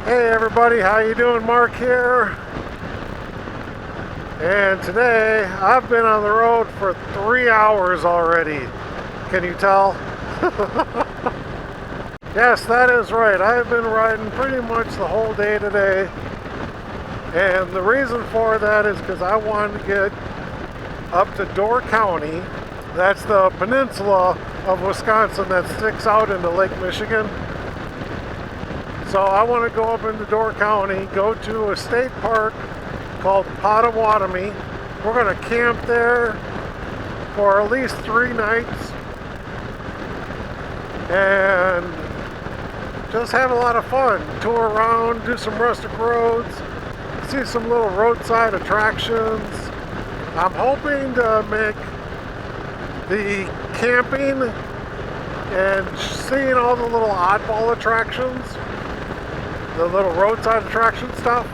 Hey everybody, how you doing? Mark here. And today I've been on the road for 3 hours already. Can you tell? Yes, that is right. I've been riding pretty much the whole day today. And the reason for that is because I wanted to get up to Door County. That's the peninsula of Wisconsin that sticks out into Lake Michigan. So I want to go up into Door County, go to a state park called Potawatomi. We're going to camp there for at least 3 nights and just have a lot of fun. Tour around, do some rustic roads, see some little roadside attractions. I'm hoping to make the camping and seeing all the little oddball attractions, the little roadside attraction stuff,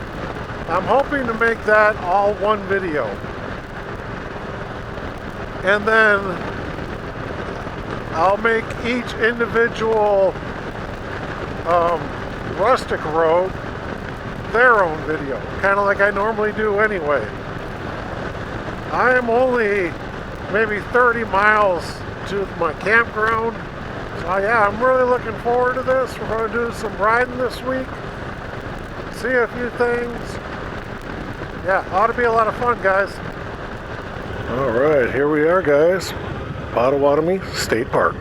I'm hoping to make that all one video. And then I'll make each individual rustic road their own video, kind of like I normally do anyway. I am only maybe 30 miles to my campground. So yeah, I'm really looking forward to this. We're going to do some riding this week. See a few things. Yeah, ought to be a lot of fun, guys. All right, here we are, guys. Potawatomi State Park.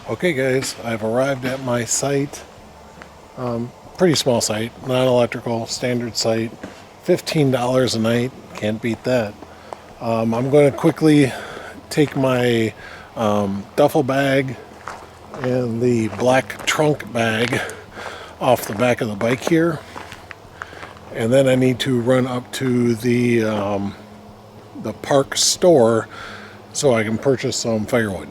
Okay, guys, I've arrived at my site. Pretty small site, non-electrical, standard site. $15 a night, can't beat that. I'm going to quickly take my duffel bag and the black trunk bag off the back of the bike here, and then I need to run up to the park store so I can purchase some firewood.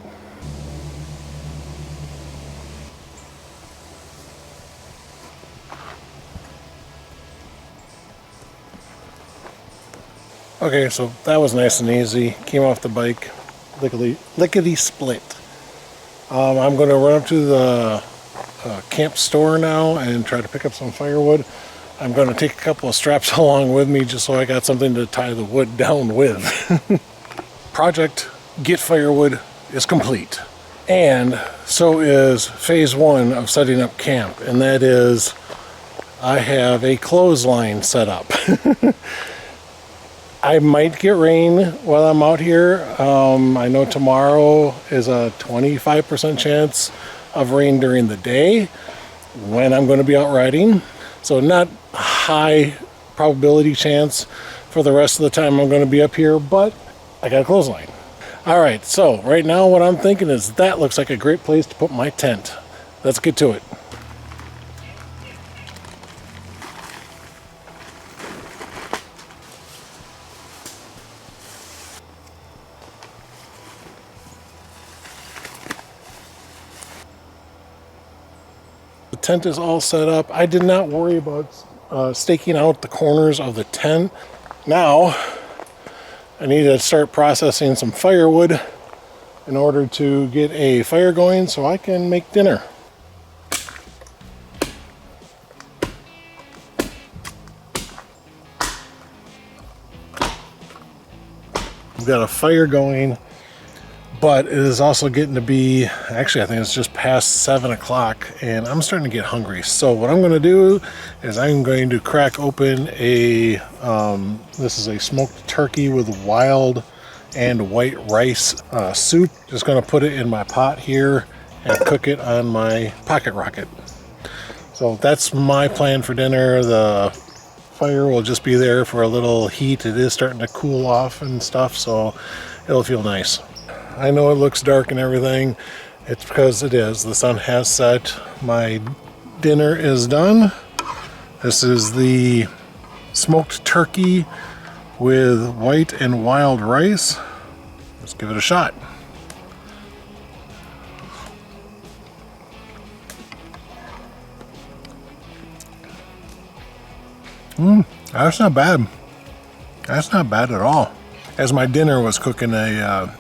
Okay, so that was nice and easy. Came off the bike, lickety split. I'm going to run up to the camp store now and try to pick up some firewood. I'm going to take a couple of straps along with me just so I got something to tie the wood down with. Project Get Firewood is complete. And so is phase 1 of setting up camp. And that is, I have a clothesline set up. I might get rain while I'm out here. I know tomorrow is a 25% chance of rain during the day when I'm going to be out riding. So not high probability chance for the rest of the time I'm going to be up here, but I got a clothesline. All right, so right now what I'm thinking is that looks like a great place to put my tent. Let's get to it. The tent is all set up. I did not worry about staking out the corners of the tent. Now I need to start processing some firewood in order to get a fire going so I can make dinner. We've got a fire going, but it is also getting to be, actually I think it's just past 7 o'clock and I'm starting to get hungry. So what I'm going to do is I'm going to crack open a, this is a smoked turkey with wild and white rice soup. Just going to put it in my pot here and cook it on my pocket rocket. So that's my plan for dinner. The fire will just be there for a little heat. It is starting to cool off and stuff, so it'll feel nice. I know it looks dark and everything. It's because it is. The sun has set. My dinner is done. This is the smoked turkey with white and wild rice. Let's give it a shot. That's not bad. That's not bad at all. As my dinner was cooking a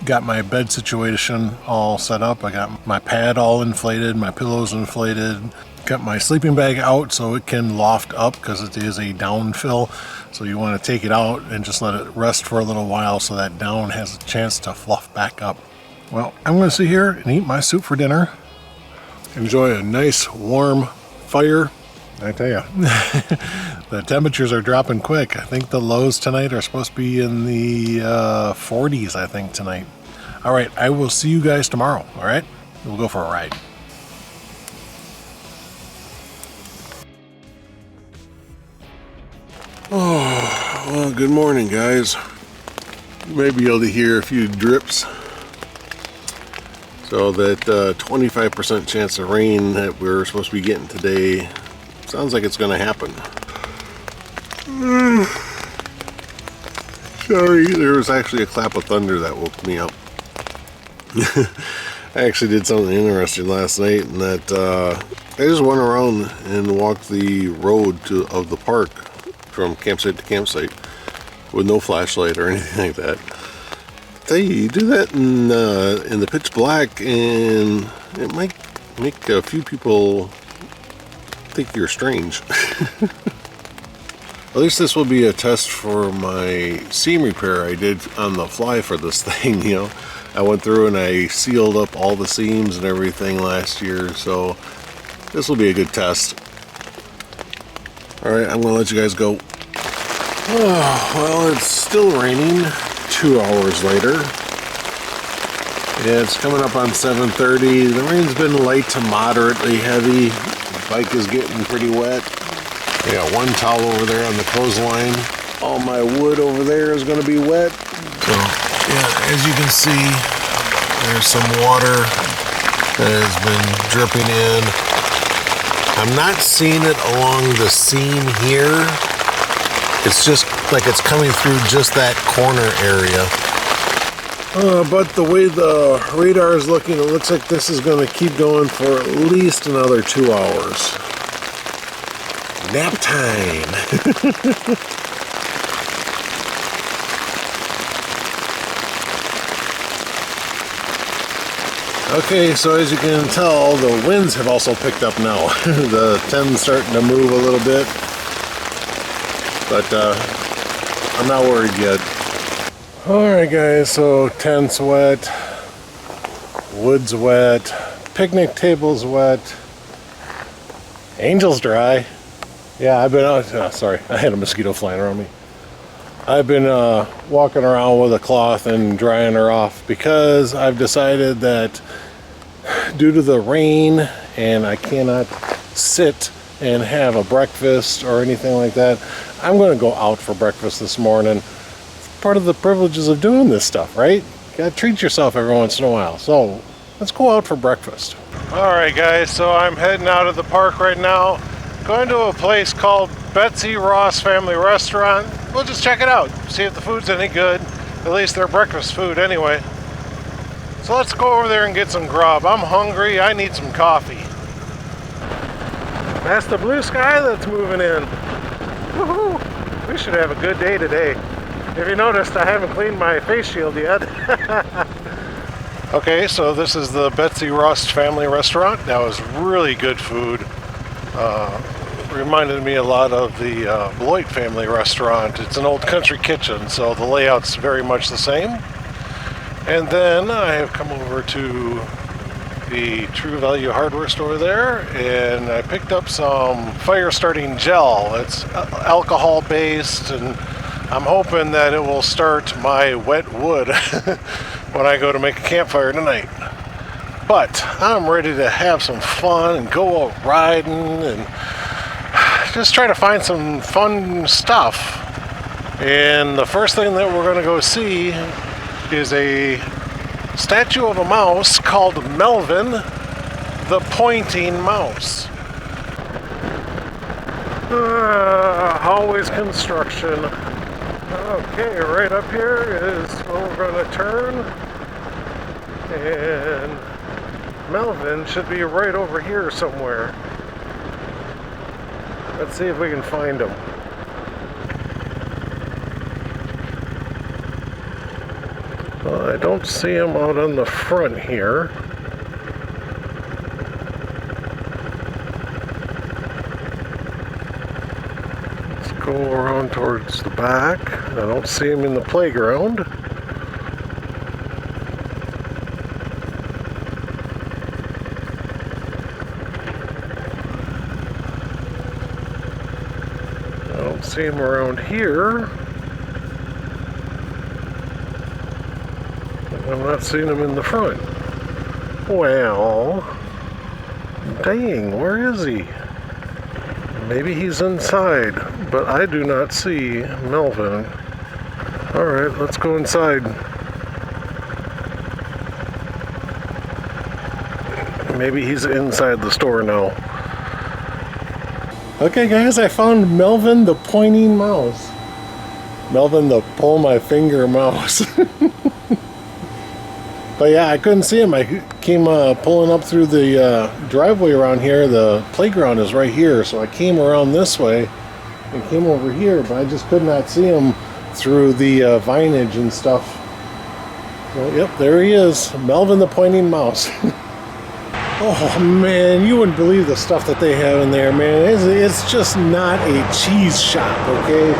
got my bed situation all set up. I got my pad all inflated, my pillows inflated, got my sleeping bag out so it can loft up because it is a downfill. So you want to take it out and just let it rest for a little while so that down has a chance to fluff back up. Well, I'm going to sit here and eat my soup for dinner. Enjoy a nice warm fire. I tell you, the temperatures are dropping quick. I think the lows tonight are supposed to be in the 40s, I think, tonight. All right, I will see you guys tomorrow, all right? We'll go for a ride. Oh, well, good morning, guys. You may be able to hear a few drips. So that 25% chance of rain that we're supposed to be getting today sounds like it's going to happen. Sorry, there was actually a clap of thunder that woke me up. I actually did something interesting last night, in that I just went around and walked the road of the park from campsite to campsite with no flashlight or anything like that. Tell you, you do that in the pitch black, and it might make a few people think you're strange. At least this will be a test for my seam repair I did on the fly for this thing. You know, I went through and I sealed up all the seams and everything last year, so this will be a good test. Alright, I'm gonna let you guys go. Oh, well, it's still raining 2 hours later. Yeah, it's coming up on 7:30. The rain's been light to moderately heavy. The bike is getting pretty wet. I got one towel over there on the clothesline. All my wood over there is going to be wet. So, yeah, as you can see, there's some water that has been dripping in. I'm not seeing it along the seam here. It's just like it's coming through just that corner area. But the way the radar is looking, it looks like this is going to keep going for at least another 2 hours. Nap time. Okay, so as you can tell, the winds have also picked up now. The tent's starting to move a little bit, but I'm not worried yet. Alright guys, so tent's wet, wood's wet, picnic table's wet, Angel's dry. Yeah, I've been out, sorry, I had a mosquito flying around me. I've been walking around with a cloth and drying her off because I've decided that due to the rain and I cannot sit and have a breakfast or anything like that, I'm going to go out for breakfast this morning. It's part of the privileges of doing this stuff, right? You gotta treat yourself every once in a while. So let's go out for breakfast. Alright guys, so I'm heading out of the park right now. Going to a place called Betsy Ross Family Restaurant. We'll just check it out, see if the food's any good. At least their breakfast food anyway. So let's go over there and get some grub. I'm hungry, I need some coffee. That's the blue sky that's moving in. Woohoo! We should have a good day today. If you noticed, I haven't cleaned my face shield yet. Okay, so this is the Betsy Ross Family Restaurant. That was really good food. Reminded me a lot of the Beloit family restaurant. It's an old country kitchen, so the layout's very much the same. And then I have come over to the True Value hardware store there, and I picked up some fire starting gel. It's alcohol based, and I'm hoping that it will start my wet wood when I go to make a campfire tonight. But I'm ready to have some fun and go out riding and just try to find some fun stuff. And the first thing that we're going to go see is a statue of a mouse called Melvin, the pointing mouse. Always construction. Okay, right up here is where we're going to turn. And Melvin should be right over here somewhere. Let's see if we can find him. I don't see him out on the front here. Let's go around towards the back. I don't see him in the playground. I don't see him around here. I'm not seeing him in the front. Well, dang, where is he? Maybe he's inside, but I do not see Melvin. Alright, let's go inside. Maybe he's inside the store now. Okay guys, I found Melvin the pointing mouse. Melvin the pull my finger mouse. But yeah, I couldn't see him. I came pulling up through the driveway around here. The playground is right here, so I came around this way and came over here, but I just could not see him through the vinage and stuff. So, yep, there he is, Melvin the pointing mouse. Oh man, you wouldn't believe the stuff that they have in there, man. It's just not a cheese shop, okay?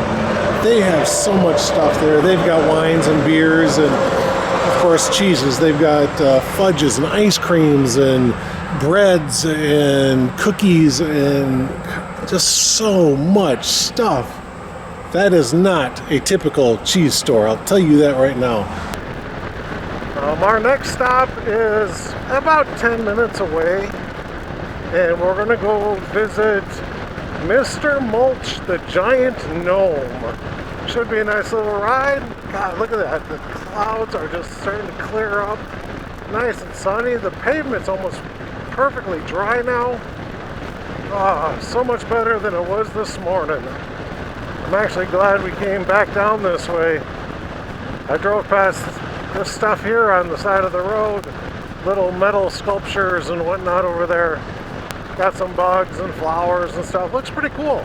They have so much stuff there. They've got wines and beers and, of course, cheeses. They've got fudges and ice creams and breads and cookies and just so much stuff. That is not a typical cheese store, I'll tell you that right now. Our next stop is about 10 minutes away, and we're going to go visit Mr. Mulch, the giant gnome. Should be a nice little ride. God, look at that. The clouds are just starting to clear up. Nice and sunny. The pavement's almost perfectly dry now. Ah, so much better than it was this morning. I'm actually glad we came back down this way. I drove past this stuff here on the side of the road. Little metal sculptures and whatnot over there. Got some bugs and flowers and stuff. Looks pretty cool.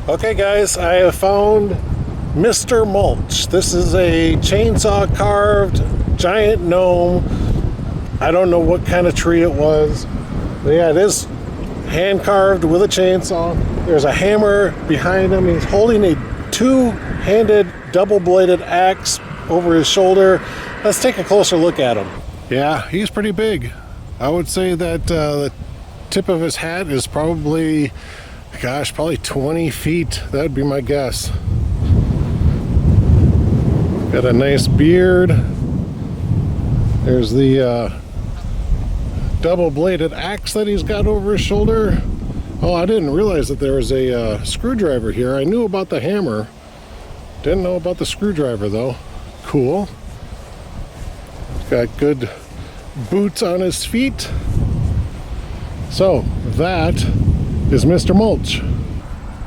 Okay guys, I have found Mr. Mulch. This is a chainsaw carved giant gnome. I don't know what kind of tree it was, but yeah, it is hand carved with a chainsaw. There's a hammer behind him. He's holding a two-handed double-bladed axe over his shoulder. Let's take a closer look at him. Yeah, he's pretty big. I would say that the tip of his hat is probably, gosh, probably 20 feet. That would be my guess. Got a nice beard. There's the double-bladed axe that he's got over his shoulder. Oh, I didn't realize that there was a screwdriver here. I knew about the hammer. Didn't know about the screwdriver though. Cool. Got good boots on his feet. So that is Mr. Mulch.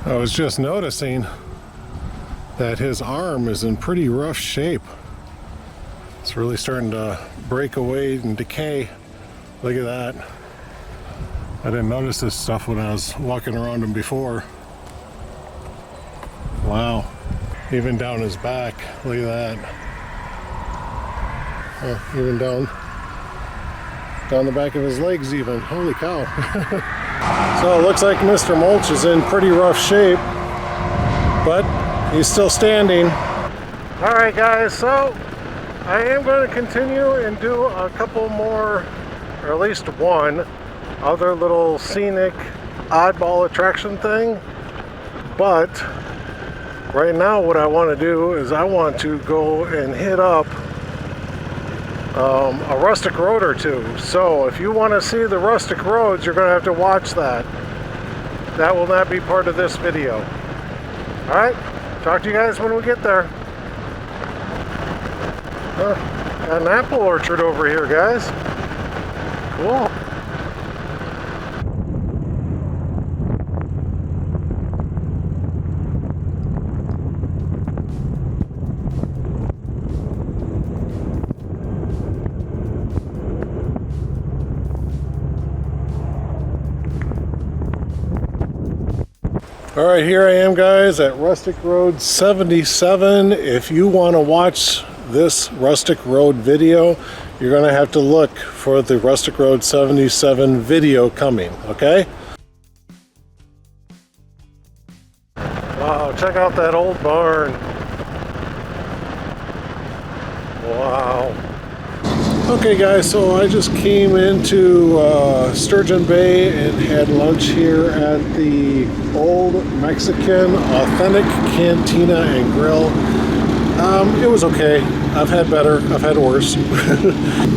I was just noticing that his arm is in pretty rough shape. It's really starting to break away and decay. Look at that. I didn't notice this stuff when I was walking around him before. Wow. Even down his back. Look at that. Oh, even down the back of his legs even. Holy cow. So it looks like Mr. Mulch is in pretty rough shape, but he's still standing. All right guys, so I am going to continue and do a couple more, or at least one other little scenic oddball attraction thing. But right now what I want to do is I want to go and hit up a rustic road or two. So if you want to see the rustic roads, you're going to have to watch that. That will not be part of this video. Alright, talk to you guys when we get there. Got an apple orchard over here, guys. Cool. Alright, here I am guys at Rustic Road 77. If you want to watch this Rustic Road video, you're going to have to look for the Rustic Road 77 video coming, okay? Wow, check out that old barn. Wow. Okay guys, so I just came into Sturgeon Bay and had lunch here at the Old Mexican Authentic Cantina and Grill. It was okay. I've had better, I've had worse.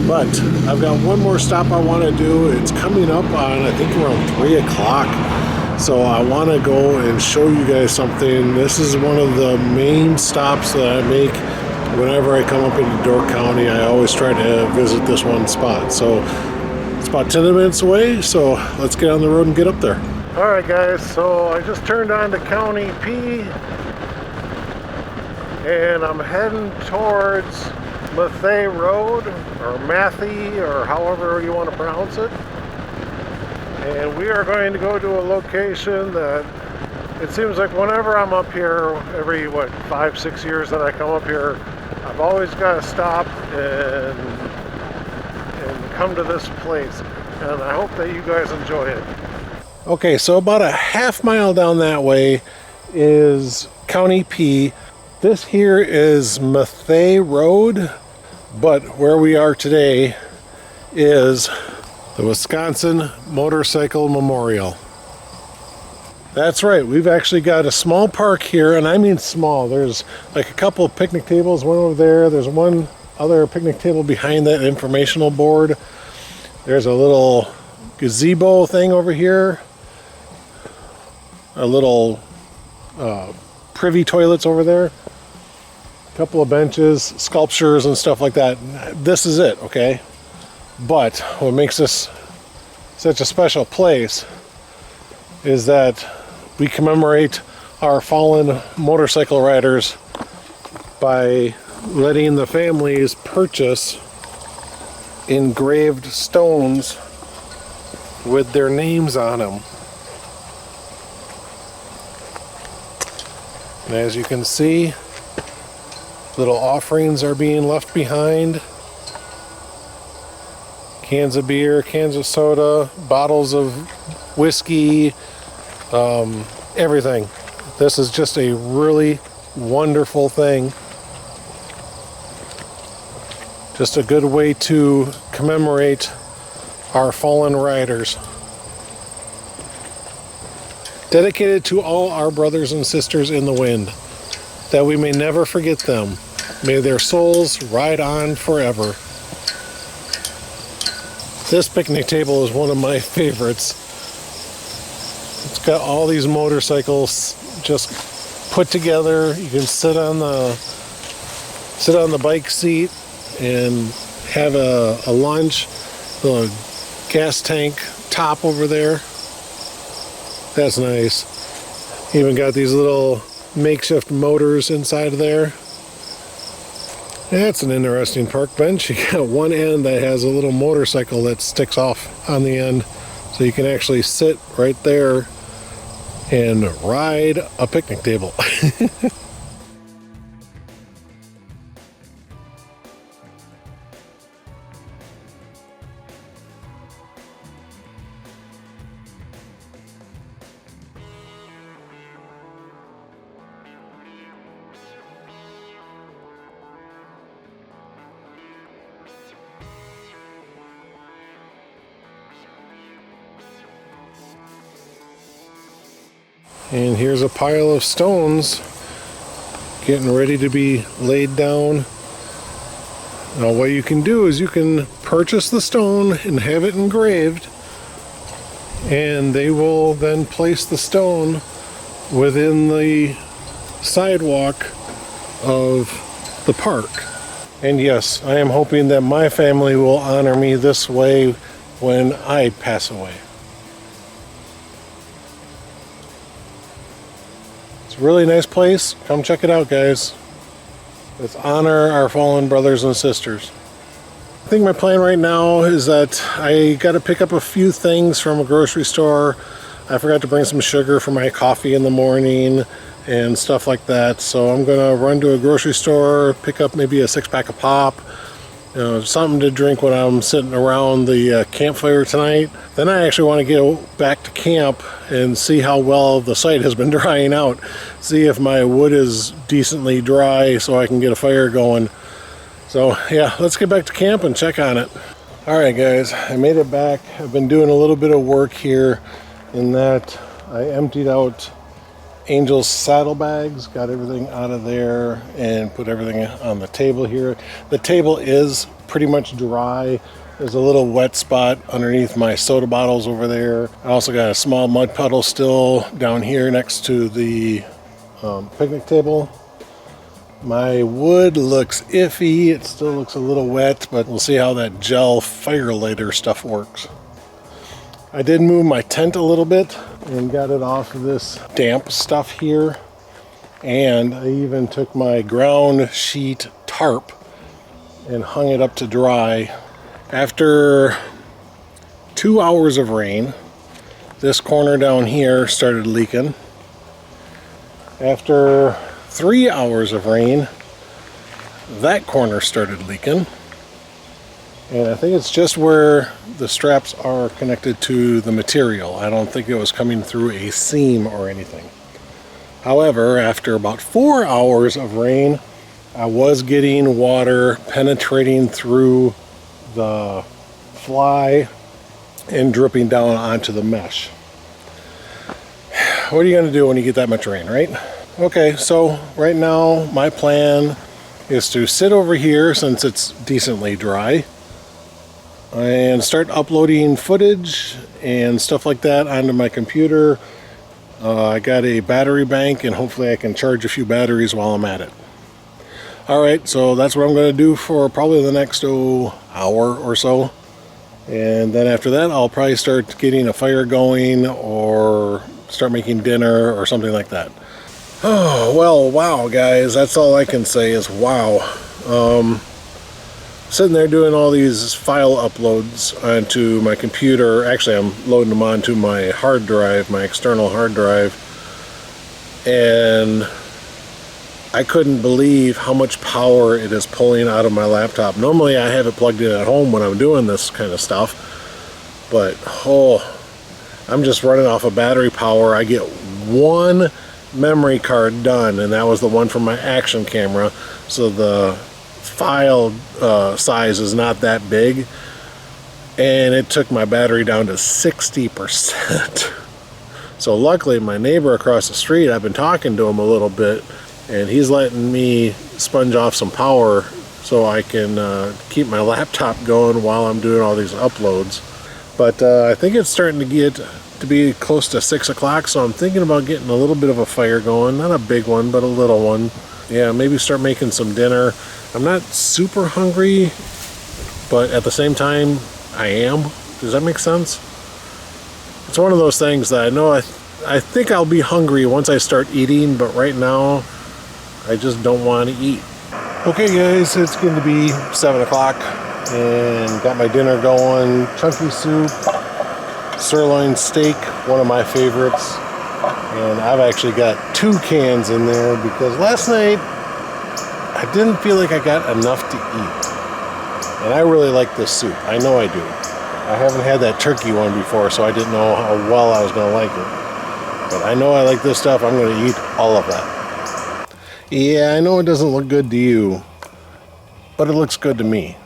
But I've got one more stop I want to do. It's coming up on, I think, around 3 o'clock. So I want to go and show you guys something. This is one of the main stops that I make whenever I come up into Door County. I always try to visit this one spot. So it's about 10 minutes away, so let's get on the road and get up there. All right guys, so I just turned on to County P and I'm heading towards Mathey Road, or Mathy, or however you want to pronounce it. And we are going to go to a location that it seems like whenever I'm up here, every 5-6 years that I come up here, I've always got to stop and come to this place, and I hope that you guys enjoy it. Okay, so about a half mile down that way is County P. This here is Mathey Road, but where we are today is the Wisconsin Motorcycle Memorial. That's right, we've actually got a small park here, and I mean small. There's like a couple of picnic tables, one over there. There's one other picnic table behind that informational board. There's a little gazebo thing over here. A little privy toilets over there. A couple of benches, sculptures and stuff like that. This is it, okay? But what makes this such a special place is that we commemorate our fallen motorcycle riders by letting the families purchase engraved stones with their names on them. And as you can see, little offerings are being left behind. Cans of beer, cans of soda, bottles of whiskey, everything. This is just a really wonderful thing. Just a good way to commemorate our fallen riders. Dedicated to all our brothers and sisters in the wind, that we may never forget them. May their souls ride on forever. This picnic table is one of my favorites. It's got all these motorcycles just put together. You can sit on the bike seat and have a lunch. The gas tank top over there. That's nice. Even got these little makeshift motors inside of there. That's an interesting park bench. You got one end that has a little motorcycle that sticks off on the end, so you can actually sit right there and ride a picnic table. And here's a pile of stones getting ready to be laid down. Now what you can do is you can purchase the stone and have it engraved, and they will then place the stone within the sidewalk of the park. And yes, I am hoping that my family will honor me this way when I pass away. It's a really nice place. Come check it out, guys. Let's honor our fallen brothers and sisters. I think my plan right now is that I got to pick up a few things from a grocery store. I forgot to bring some sugar for my coffee in the morning and stuff like that. So I'm gonna run to a grocery store, pick up maybe a 6-pack of pop, something to drink when I'm sitting around the campfire tonight. Then I actually want to get back to camp and see how well the site has been drying out. See if my wood is decently dry so I can get a fire going. So yeah, let's get back to camp and check on it. Alright guys, I made it back. I've been doing a little bit of work here in that I emptied out Angel's saddlebags, got everything out of there and put everything on the table here. The table is pretty much dry. There's a little wet spot underneath my soda bottles over there. I also got a small mud puddle still down here next to the picnic table. My wood looks iffy. It still looks a little wet, but we'll see how that gel fire lighter stuff works. I did move my tent a little bit and got it off of this damp stuff here. And I even took my ground sheet tarp and hung it up to dry. After 2 hours of rain, this corner down here started leaking. After 3 hours of rain, that corner started leaking. And I think it's just where the straps are connected to the material. I don't think it was coming through a seam or anything. However, after about 4 hours of rain, I was getting water penetrating through the fly and dripping down onto the mesh. What are you going to do when you get that much rain, right? Okay, so right now my plan is to sit over here since it's decently dry and start uploading footage and stuff like that onto my computer. I got a battery bank and hopefully I can charge a few batteries while I'm at it. Alright, so that's what I'm going to do for probably the next hour or so. And then after that I'll probably start getting a fire going or start making dinner or something like that. Oh, well, wow guys, that's all I can say is wow. Sitting there doing all these file uploads onto my computer. Actually, I'm loading them onto my hard drive, my external hard drive. And I couldn't believe how much power it is pulling out of my laptop. Normally, I have it plugged in at home when I'm doing this kind of stuff. But, I'm just running off of battery power. I get one memory card done, and that was the one from my action camera. So the file size is not that big, and it took my battery down to 60%. So luckily my neighbor across the street, I've been talking to him a little bit, and he's letting me sponge off some power so I can keep my laptop going while I'm doing all these uploads. But I think it's starting to get to be close to 6 o'clock, so I'm thinking about getting a little bit of a fire going. Not a big one, but a little one. Yeah, maybe start making some dinner. I'm not super hungry, but at the same time, I am. Does that make sense? It's one of those things that I know I think I'll be hungry once I start eating, but right now, I just don't want to eat. Okay guys, it's going to be 7 o'clock, and got my dinner going. Chunky soup, sirloin steak, one of my favorites. And I've actually got 2 cans in there because last night I didn't feel like I got enough to eat. And I really like this soup. I know I do. I haven't had that turkey one before, so I didn't know how well I was going to like it. But I know I like this stuff. I'm going to eat all of that. Yeah, I know it doesn't look good to you, but it looks good to me.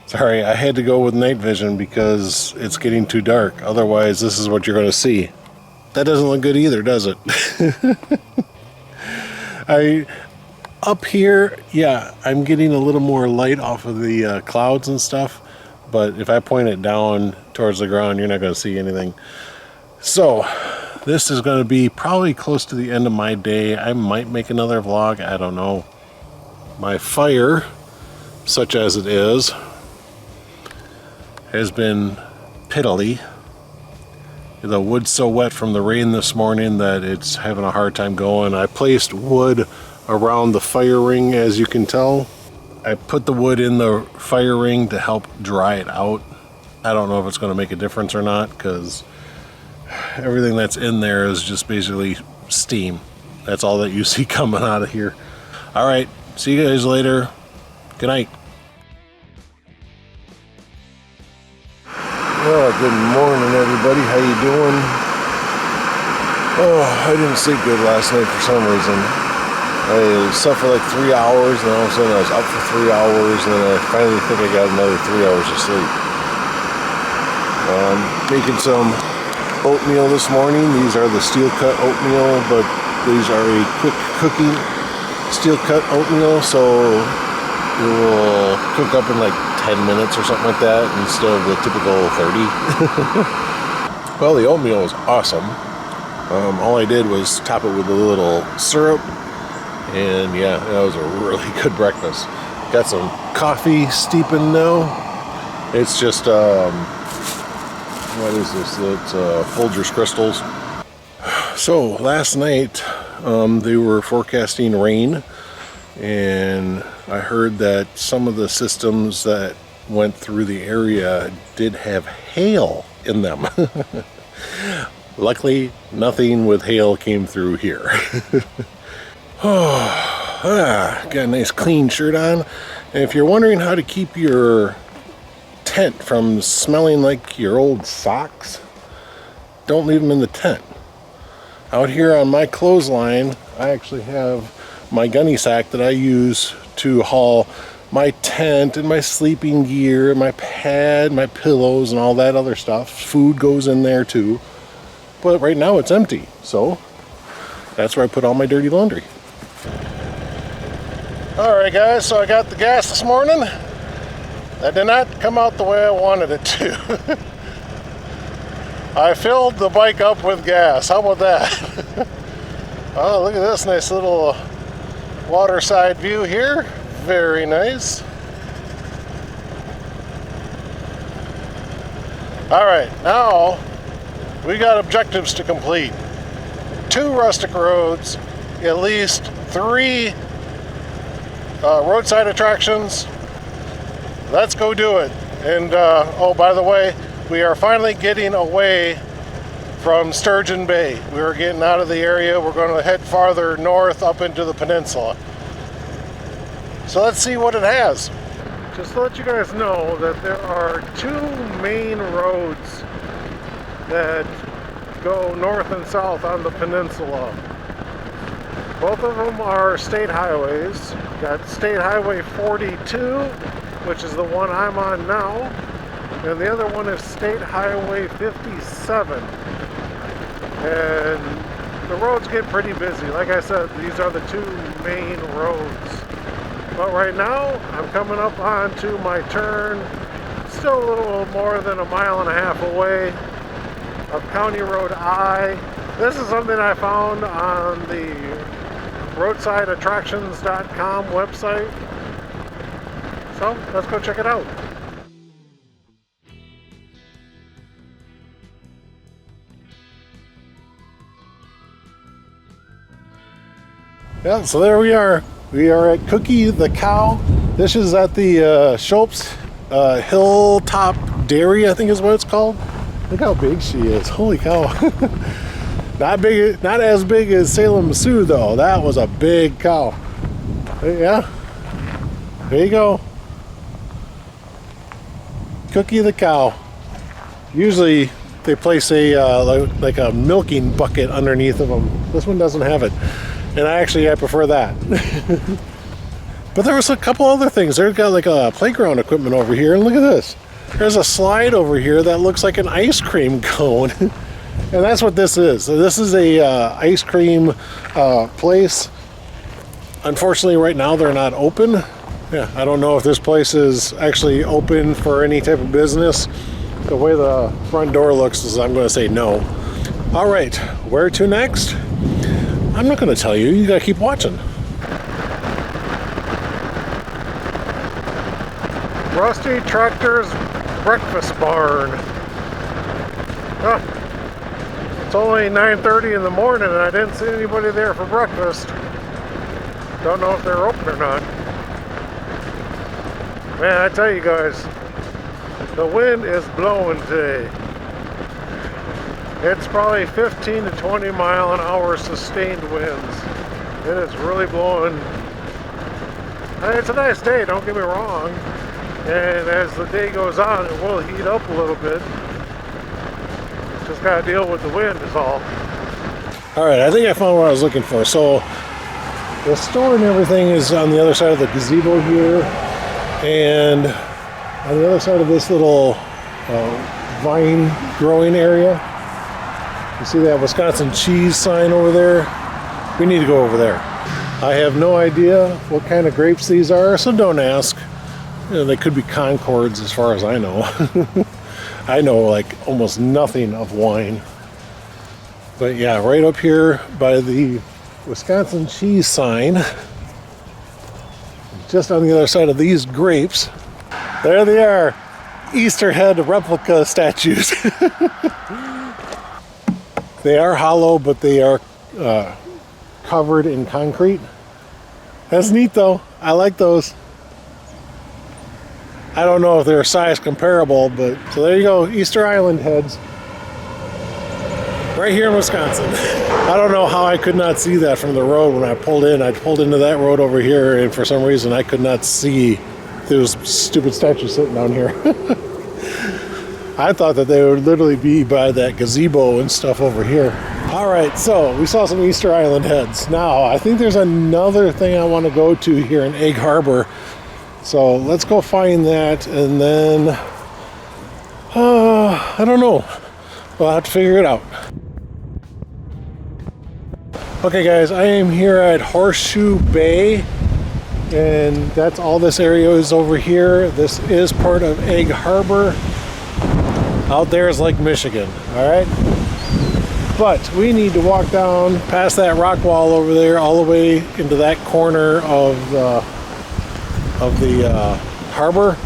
Sorry, I had to go with night vision because it's getting too dark. Otherwise, this is what you're going to see. That doesn't look good either, does it? Up here, yeah, I'm getting a little more light off of the clouds and stuff, but if I point it down towards the ground, you're not going to see anything. So, this is going to be probably close to the end of my day. I might make another vlog, I don't know. My fire, such as it is, has been piddly. The wood's so wet from the rain this morning that it's having a hard time going. I placed wood around the fire ring, as you can tell. I put the wood in the fire ring to help dry it out. I don't know if it's going to make a difference or not, because Everything that's in there is just basically steam. That's all that you see coming out of here. All right, see you guys later. Good night. Well, good morning, everybody. How you doing? Oh, I didn't sleep good last night for some reason. I slept for like 3 hours, and then all of a sudden I was up for 3 hours, and then I finally think I got another 3 hours of sleep. Making some oatmeal this morning. These are the steel cut oatmeal, but these are a quick cooking steel cut oatmeal, so it will cook up in like 10 minutes or something like that instead of the typical 30. Well, the oatmeal is awesome. All I did was top it with a little syrup, and yeah, that was a really good breakfast. Got some coffee steeping now. It's just what is this? It's Folgers Crystals. So last night they were forecasting rain, and I heard that some of the systems that went through the area did have hail in them. Luckily, nothing with hail came through here. Got a nice clean shirt on. And if you're wondering how to keep your tent from smelling like your old socks, don't leave them in the tent. Out here on my clothesline, I actually have my gunny sack that I use to haul my tent and my sleeping gear, my pad, my pillows, and all that other stuff. Food goes in there too. But right now it's empty, so that's where I put all my dirty laundry. Alright guys, so I got the gas this morning. That did not come out the way I wanted it to. I filled the bike up with gas. How about that? Oh, look at this nice little waterside view here. Very nice. Alright, now we got objectives to complete. 2 rustic roads, at least 3 roadside attractions. Let's go do it. And oh, by the way, we are finally getting away from Sturgeon Bay. We are getting out of the area. We're going to head farther north up into the peninsula. So let's see what it has. Just to let you guys know that there are 2 main roads that go north and south on the peninsula. Both of them are state highways. Got State Highway 42, which is the one I'm on now, and the other one is State Highway 57. And the roads get pretty busy. Like I said, these are the 2 main roads. But right now, I'm coming up onto my turn, still a little more than 1.5 miles away of County Road I. This is something I found on the roadsideattractions.com website. So let's go check it out. Yeah, so there we are. We are at Cookie the Cow. This is at the Schultz Hilltop Dairy, I think is what it's called. Look how big she is. Holy cow. Not big, not as big as Salem Sioux though. That was a big cow. Yeah. There you go. Cookie the Cow. Usually they place a like a milking bucket underneath of them. This one doesn't have it, and I prefer that. But there was a couple other things. They've got like a playground equipment over here, and look at this. There's a slide over here that looks like an ice cream cone, and that's what this is. So this is a ice cream place. Unfortunately, right now they're not open. Yeah, I don't know if this place is actually open for any type of business. The way the front door looks is I'm going to say no. All right, where to next? I'm not going to tell you. You got to keep watching. Rusty Tractor's Breakfast Barn. It's only 9:30 in the morning and I didn't see anybody there for breakfast. Don't know if they're open or not. Man, I tell you guys, the wind is blowing today. It's probably 15 to 20 mile an hour sustained winds. It is really blowing. It's a nice day, don't get me wrong. And as the day goes on, it will heat up a little bit. Just gotta deal with the wind is all. All right, I think I found what I was looking for. So the store and everything is on the other side of the gazebo here. And on the other side of this little vine growing area, you see that Wisconsin cheese sign over there? We need to go over there. I have no idea what kind of grapes these are, so don't ask. You know, they could be Concords as far as I know. I know like almost nothing of wine. But yeah, right up here by the Wisconsin cheese sign, just on the other side of these grapes, there they are, Easter head replica statues. They are hollow, but they are covered in concrete. That's neat though. I like those. I don't know if they're size comparable, but so there you go, Easter Island heads. Right here in Wisconsin. I don't know how I could not see that from the road when I pulled in. I pulled into that road over here, and for some reason I could not see those stupid statues sitting down here. I thought that they would literally be by that gazebo and stuff over here. All right, so we saw some Easter Island heads. Now, I think there's another thing I want to go to here in Egg Harbor. So let's go find that, and then, I don't know. We'll have to figure it out. Okay guys, I am here at Horseshoe Bay, and that's all this area is over here. This is part of Egg Harbor. Out there is Lake Michigan, all right? But we need to walk down past that rock wall over there all the way into that corner of the harbor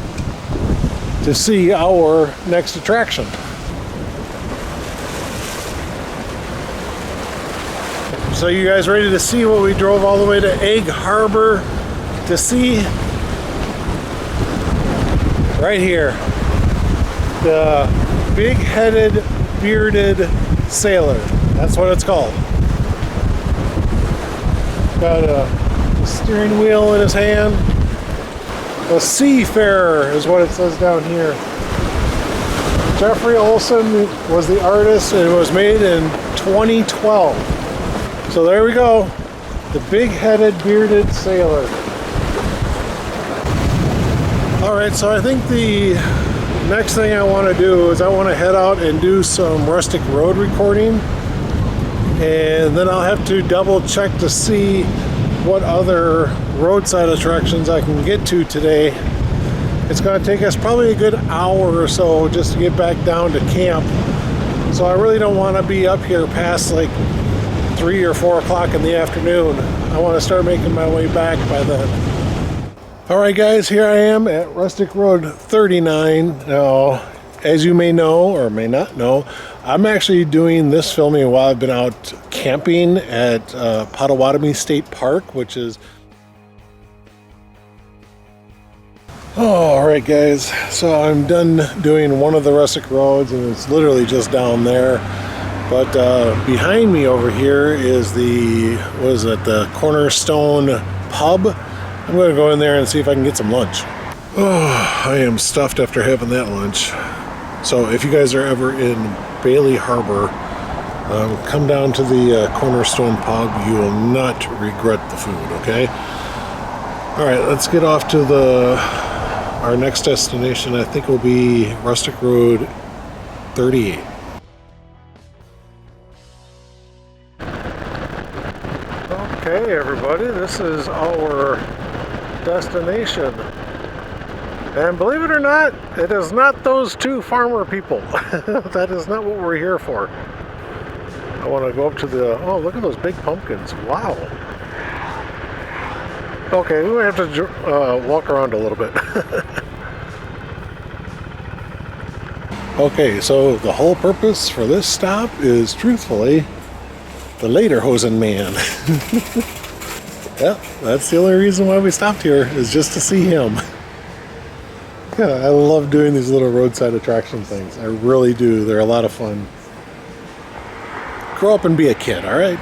to see our next attraction. So you guys ready to see what we drove all the way to Egg Harbor to see? Right here, the big-headed, bearded sailor. That's what it's called. Got a steering wheel in his hand. A seafarer is what it says down here. Jeffrey Olsen was the artist, and it was made in 2012. So there we go. The big-headed, bearded sailor. All right, so I think the next thing I want to do is I want to head out and do some rustic road recording, and then I'll have to double check to see what other roadside attractions I can get to today. It's going to take us probably a good hour or so just to get back down to camp, so I really don't want to be up here past like 3 or 4 o'clock in the afternoon. I want to start making my way back by then. Alright guys, here I am at Rustic Road 39. Now, as you may know or may not know, I'm actually doing this filming while I've been out camping at Potawatomi State Park, which is... Alright guys, so I'm done doing one of the rustic roads, and it's literally just down there. But behind me over here is the, what is it, the Cornerstone Pub. I'm going to go in there and see if I can get some lunch. Oh, I am stuffed after having that lunch. So if you guys are ever in Bailey Harbor, come down to the Cornerstone Pub. You will not regret the food, okay? All right, let's get off to our next destination. I think will be Rustic Road 38. Okay, everybody, this is our destination. And believe it or not, it is not those two farmer people. That is not what we're here for. I want to go up to the... Oh, look at those big pumpkins. Wow. Okay, we might have to walk around a little bit. Okay, so the whole purpose for this stop is, truthfully, the Lederhosen man. Yep, that's the only reason why we stopped here, is just to see him. Yeah, I love doing these little roadside attraction things. I really do. They're a lot of fun. Grow up and be a kid, all right?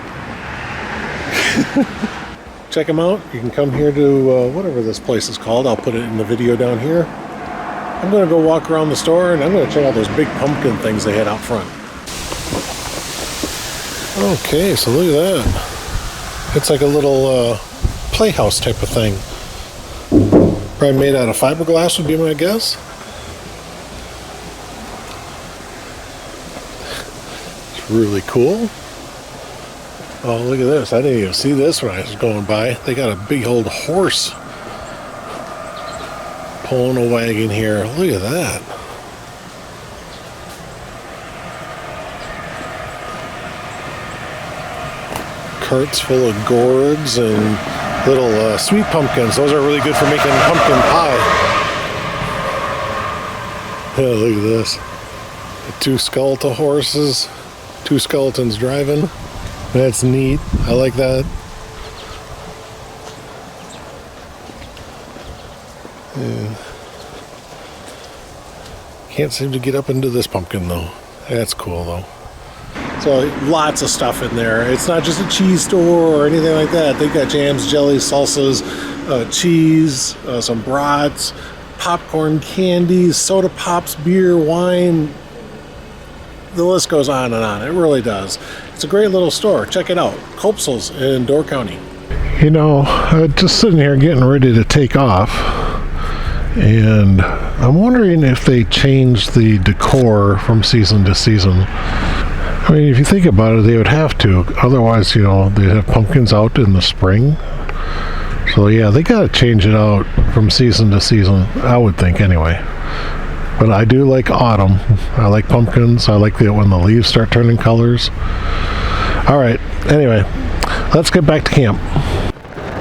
Check them out. You can come here to whatever this place is called. I'll put it in the video down here. I'm going to go walk around the store and I'm going to check out those big pumpkin things they had out front. Okay, so look at that. It's like a little playhouse type of thing. Probably made out of fiberglass would be my guess. It's really cool. Oh, look at this. I didn't even see this when I was going by. They got a big old horse pulling a wagon here. Look at that. Carts full of gourds and little sweet pumpkins. Those are really good for making pumpkin pie. Yeah, look at this. The two skeletal horses, two skeletons driving. That's neat. I like that. Yeah. Can't seem to get up into this pumpkin though. That's cool though. So lots of stuff in there. It's not just a cheese store or anything like that. They've got jams, jellies, salsas, cheese, some brats, popcorn, candies, soda pops, beer, wine. The list goes on and on. It really does. It's a great little store. Check it out. Copsel's in Door County. You know, just sitting here getting ready to take off, and I'm wondering if they changed the decor from season to season. I mean, if you think about it, they would have to. Otherwise, you know, they'd have pumpkins out in the spring. So yeah, they got to change it out from season to season, I would think anyway. But I do like autumn. I like pumpkins. I like when the leaves start turning colors. All right, anyway, let's get back to camp.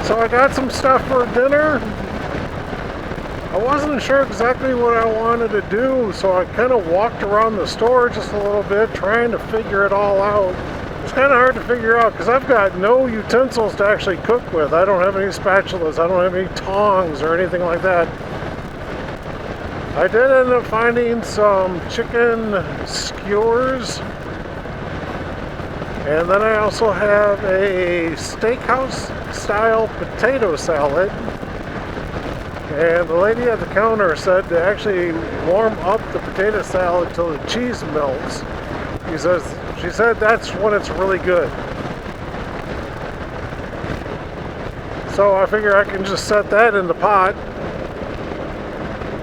So I got some stuff for dinner. I wasn't sure exactly what I wanted to do, so I kind of walked around the store just a little bit trying to figure it all out. It's kind of hard to figure out because I've got no utensils to actually cook with. I don't have any spatulas, I don't have any tongs or anything like that. I did end up finding some chicken skewers, and then I also have a steakhouse style potato salad. And the lady at the counter said to actually warm up the potato salad till the cheese melts. She said that's when it's really good. So I figure I can just set that in the pot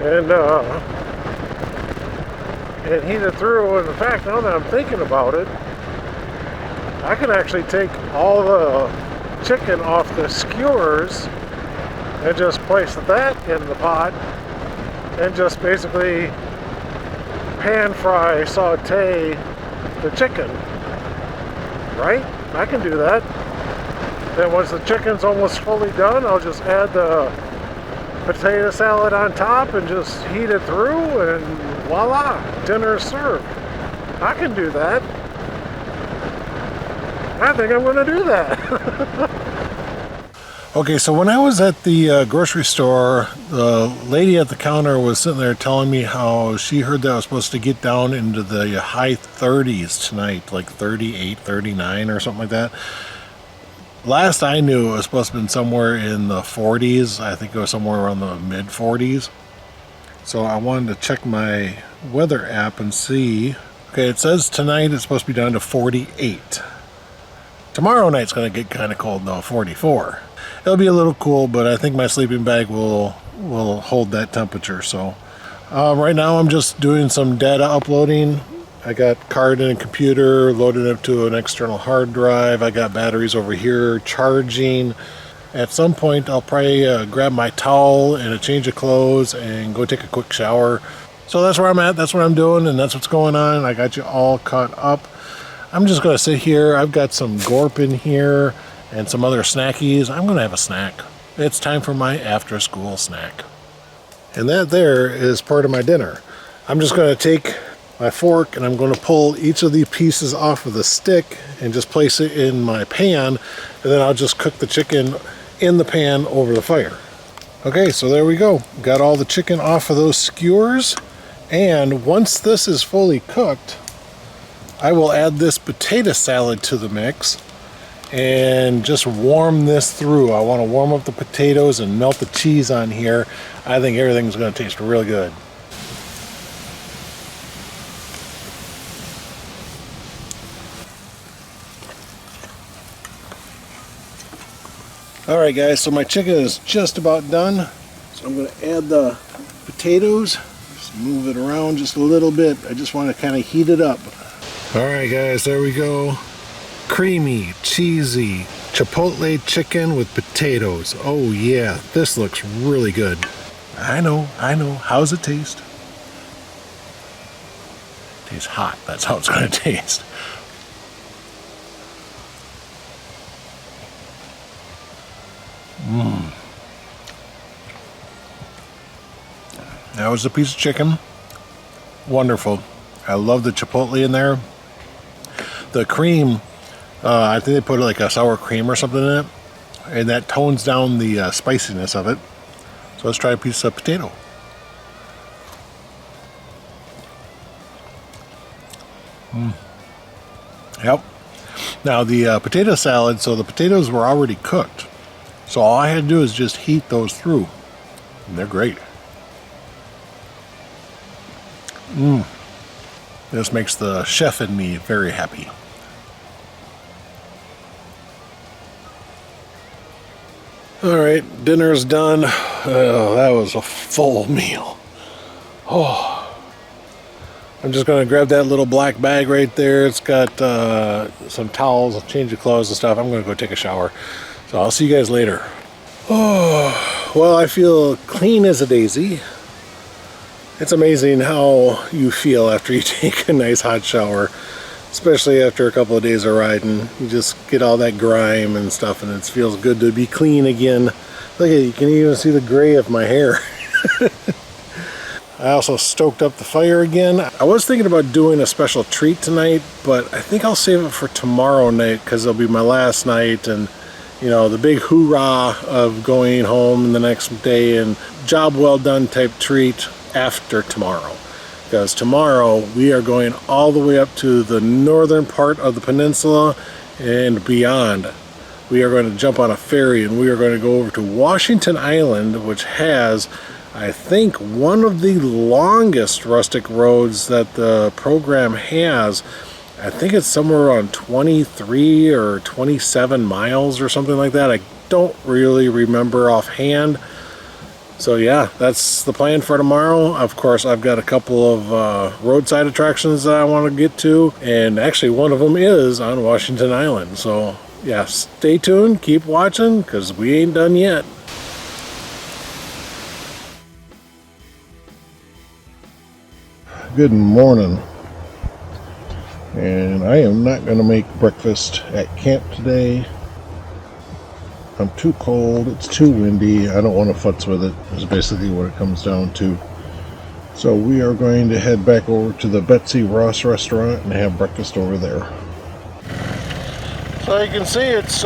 and heat it through. And in fact, now that I'm thinking about it, I can actually take all the chicken off the skewers and just place that in the pot and just basically pan fry, saute the chicken. Right? I can do that. Then once the chicken's almost fully done, I'll just add the potato salad on top and just heat it through, and voila, dinner is served. I can do that. I think I'm going to do that. Okay, so when I was at the grocery store, the lady at the counter was sitting there telling me how she heard that I was supposed to get down into the high 30s tonight, like 38, 39 or something like that. Last I knew, it was supposed to have been somewhere in the 40s. I think it was somewhere around the mid 40s. So I wanted to check my weather app and see. Okay, it says tonight it's supposed to be down to 48. Tomorrow night's going to get kind of cold though, 44. It'll be a little cool, but I think my sleeping bag will hold that temperature. So right now I'm just doing some data uploading. I got card in a computer, loaded up to an external hard drive. I got batteries over here charging. At some point I'll probably grab my towel and a change of clothes and go take a quick shower. So that's where I'm at, that's what I'm doing, and that's what's going on. I got you all caught up. I'm just going to sit here. I've got some gorp in here and some other snackies. I'm going to have a snack. It's time for my after school snack. And that there is part of my dinner. I'm just going to take my fork and I'm going to pull each of the pieces off of the stick and just place it in my pan, and then I'll just cook the chicken in the pan over the fire. Okay, so there we go. Got all the chicken off of those skewers, and once this is fully cooked, I will add this potato salad to the mix and just warm this through. I want to warm up the potatoes and melt the cheese on here. I think everything's going to taste really good. Alright guys, so my chicken is just about done. So I'm going to add the potatoes. Just move it around just a little bit. I just want to kind of heat it up. Alright guys, there we go. Creamy, cheesy, chipotle chicken with potatoes. Oh yeah, this looks really good. I know. How's it taste? Tastes hot. That's how it's going to taste. That was a piece of chicken. Wonderful. I love the chipotle in there. The cream, I think they put like a sour cream or something in it, and that tones down the spiciness of it. So let's try a piece of potato. Yep. Now the potato salad, so the potatoes were already cooked. So all I had to do is just heat those through. And they're great. This makes the chef in me very happy. Alright, dinner's done. Oh, that was a full meal. Oh. I'm just going to grab that little black bag right there. It's got some towels, a change of clothes and stuff. I'm going to go take a shower. So I'll see you guys later. Oh, well, I feel clean as a daisy. It's amazing how you feel after you take a nice hot shower, especially after a couple of days of riding. You just get all that grime and stuff, and it feels good to be clean again. Look at it, you can even see the gray of my hair. I also stoked up the fire again. I was thinking about doing a special treat tonight, but I think I'll save it for tomorrow night because it'll be my last night, and you know, the big hoorah of going home the next day and job well done type treat after tomorrow. Because tomorrow we are going all the way up to the northern part of the peninsula and beyond. We are going to jump on a ferry and we are going to go over to Washington Island, which has, I think, one of the longest rustic roads that the program has. I think it's somewhere around 23 or 27 miles or something like that. I don't really remember offhand. So yeah, that's the plan for tomorrow. Of course, I've got a couple of roadside attractions that I want to get to, and actually one of them is on Washington Island. So yeah, stay tuned, keep watching, because we ain't done yet. Good morning. And I am not going to make breakfast at camp today. I'm too cold, it's too windy, I don't want to futz with it, is basically what it comes down to. So we are going to head back over to the Betsy Ross restaurant and have breakfast over there. So you can see it's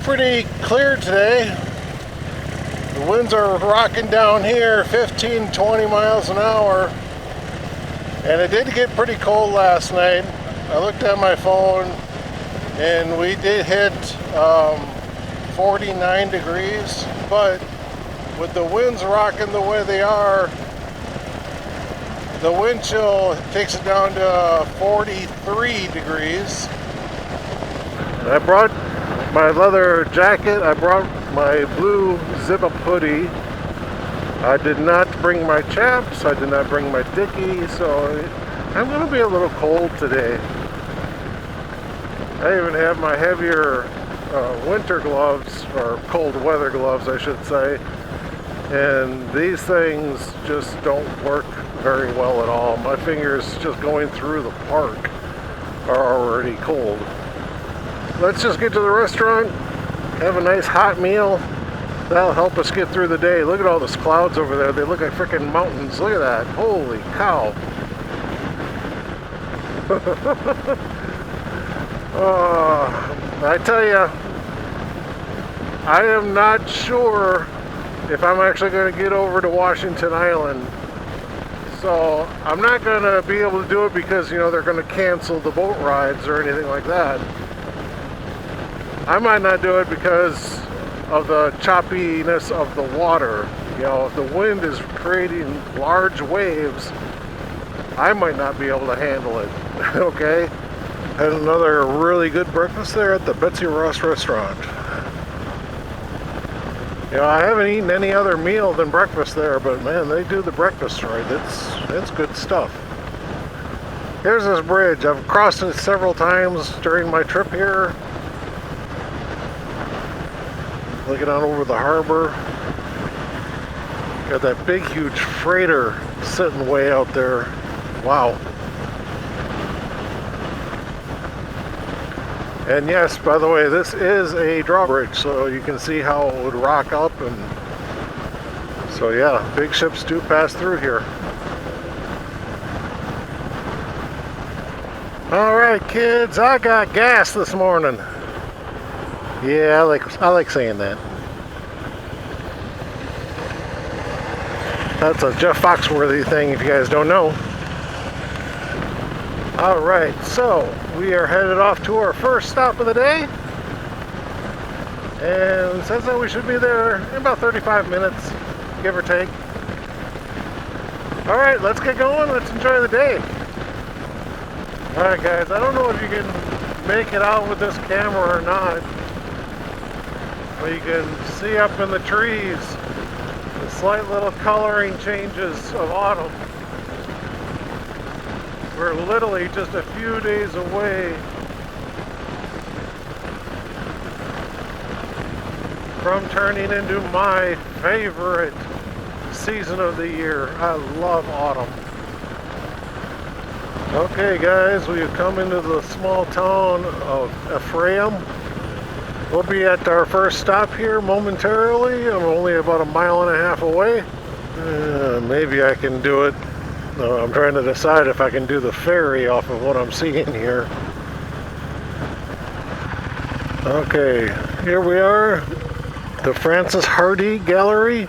pretty clear today. The winds are rocking down here 15-20 miles an hour. And it did get pretty cold last night. I looked at my phone and we did hit 49 degrees, but with the winds rocking the way they are, the wind chill takes it down to 43 degrees. I brought my leather jacket, I brought my blue zip-up hoodie. I did not bring my chaps, I did not bring my dickie, so I'm going to be a little cold today. I even have my heavier winter gloves, or cold weather gloves I should say, and these things just don't work very well at all. My fingers just going through the park are already cold. Let's just get to the restaurant, have a nice hot meal. That'll help us get through the day. Look at all those clouds over there. They look like freaking mountains. Look at that. Holy cow. I tell you, I am not sure if I'm actually going to get over to Washington Island. So I'm not going to be able to do it because, you know, they're going to cancel the boat rides or anything like that. I might not do it because of the choppiness of the water. You know, if the wind is creating large waves, I might not be able to handle it. Okay? Had another really good breakfast there at the Betsy Ross restaurant. You know, I haven't eaten any other meal than breakfast there, but man, they do the breakfast right. It's good stuff. Here's this bridge. I've crossed it several times during my trip here. Looking out over the harbor. Got that big, huge freighter sitting way out there. Wow. And yes, by the way, this is a drawbridge, so you can see how it would rock up. And so yeah, big ships do pass through here. All right, kids, I got gas this morning. Yeah, I like saying that. That's a Jeff Foxworthy thing, if you guys don't know. All right, so we are headed off to our first stop of the day. And it says that we should be there in about 35 minutes, give or take. All right, let's get going. Let's enjoy the day. All right, guys, I don't know if you can make it out with this camera or not, but you can see up in the trees the slight little coloring changes of autumn. We're literally just a few days away from turning into my favorite season of the year. I love autumn. Okay, guys, we have come into the small town of Ephraim. We'll be at our first stop here momentarily. I'm only about 1.5 miles away. Maybe I can do it. I'm trying to decide if I can do the ferry off of what I'm seeing here. Okay, here we are, the Francis Hardy Gallery.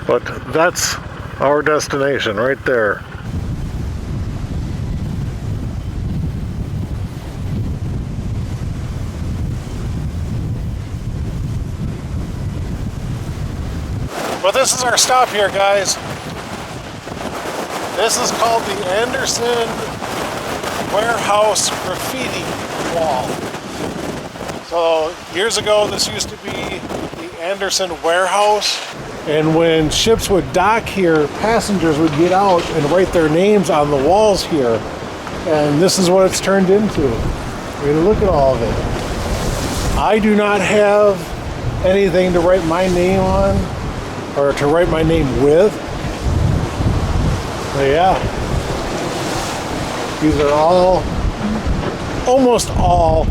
But that's our destination right there. But this is our stop here, guys. This is called the Anderson Warehouse Graffiti Wall. So years ago, this used to be the Anderson Warehouse. And when ships would dock here, passengers would get out and write their names on the walls here. And this is what it's turned into. I mean, look at all of it. I do not have anything to write my name on or to write my name with. But yeah, these are all, almost all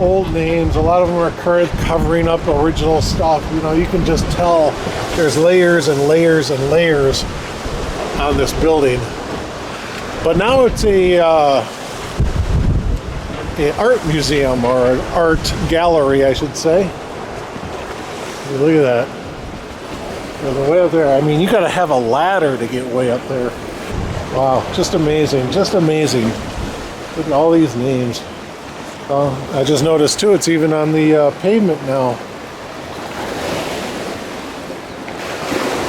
old names. A lot of them are covering up original stuff. You know, you can just tell there's layers and layers and layers on this building. But now it's a art museum, or an art gallery, I should say. Look at that. There's way up there. I mean, you got to have a ladder to get way up there. Wow, just amazing, just amazing. Look at all these names. I just noticed too, it's even on the pavement now.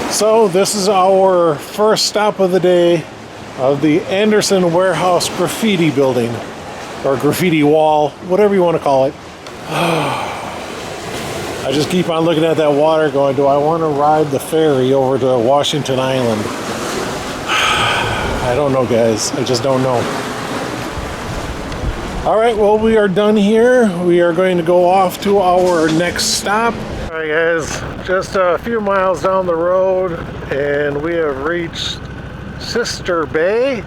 So this is our first stop of the day of the Anderson Warehouse Graffiti Building, or graffiti wall, whatever you want to call it. I just keep on looking at that water going, do I want to ride the ferry over to Washington Island? I don't know, guys. I just don't know. All right, well, we are done here. We are going to go off to our next stop. All right, guys, just a few miles down the road, and we have reached Sturgeon Bay,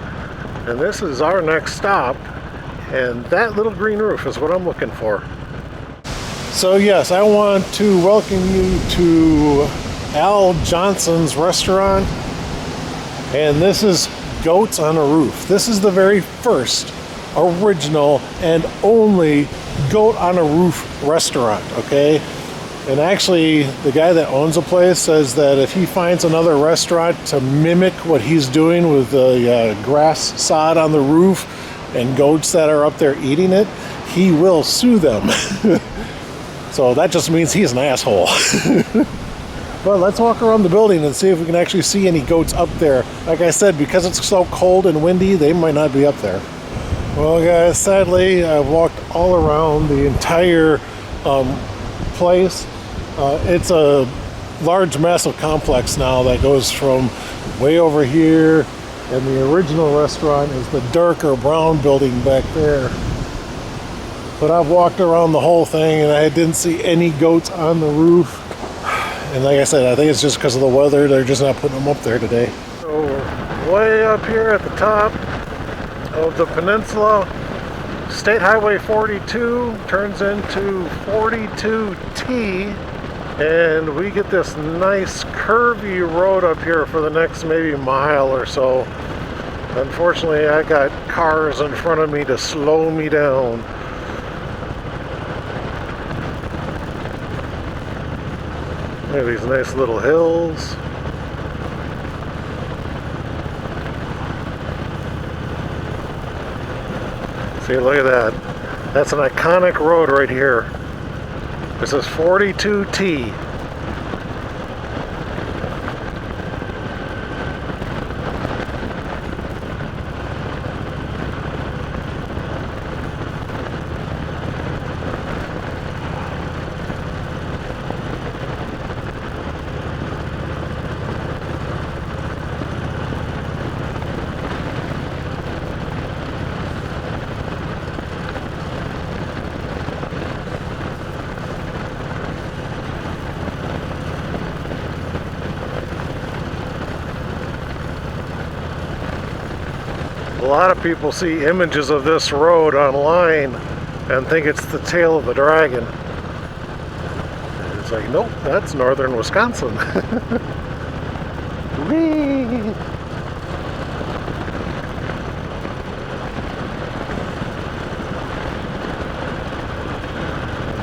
and this is our next stop. And that little green roof is what I'm looking for. So yes, I want to welcome you to Al Johnson's restaurant, and this is Goats on a Roof. This is the very first, original, and only goat on a roof restaurant, okay? And actually, the guy that owns the place says that if he finds another restaurant to mimic what he's doing with the grass sod on the roof and goats that are up there eating it, he will sue them. So that just means he's an asshole. But let's walk around the building and see if we can actually see any goats up there. Like I said, because it's so cold and windy, they might not be up there. Well, guys, sadly, I've walked all around the entire place. It's a large, massive complex now that goes from way over here, and the original restaurant is the darker brown building back there. But I've walked around the whole thing and I didn't see any goats on the roof. And like I said, I think it's just because of the weather. They're just not putting them up there today. So way up here at the top of the peninsula, State Highway 42 turns into 42T, and we get this nice curvy road up here for the next maybe mile or so. Unfortunately, I got cars in front of me to slow me down. Look at these nice little hills. See, look at that. That's an iconic road right here. This is 42T. A lot of people see images of this road online and think it's the tail of the dragon. And it's like, nope, that's northern Wisconsin. Whee!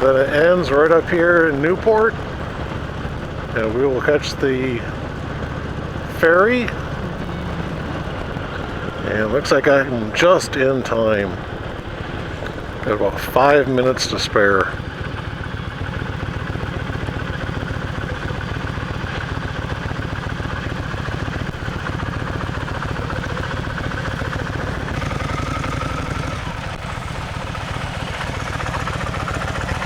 Then it ends right up here in Newport, and we will catch the ferry. And it looks like I'm just in time. Got about 5 minutes to spare.